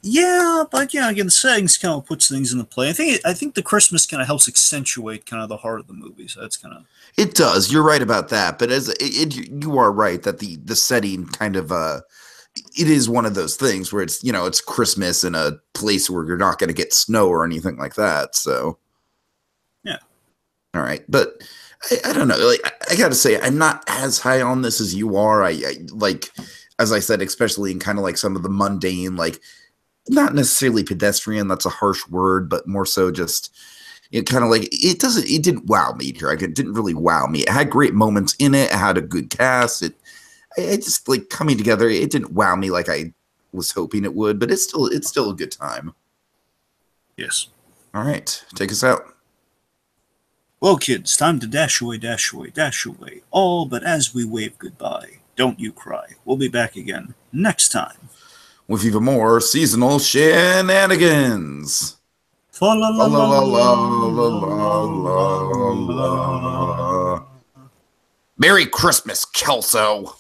Yeah, but again, the settings kind of puts things into play. I think the Christmas kind of helps accentuate kind of the heart of the movie. So that's kind of it does. You're right about that, but you are right that the setting kind of it is one of those things where it's it's Christmas in a place where you're not going to get snow or anything like that. So yeah, all right, but I don't know. I got to say, I'm not as high on this as you are. I as I said, especially in kind of some of the mundane not necessarily pedestrian, that's a harsh word, but more so just it kind of it didn't wow me here. It didn't really wow me. It had great moments in it. It had a good cast. It just coming together. It didn't wow me like I was hoping it would, but it's still a good time. Yes. All right. Take us out. Well, kids, time to dash away, dash away, dash away. All but as we wave goodbye, don't you cry. We'll be back again next time with even more seasonal shenanigans. Merry Christmas, Kelso.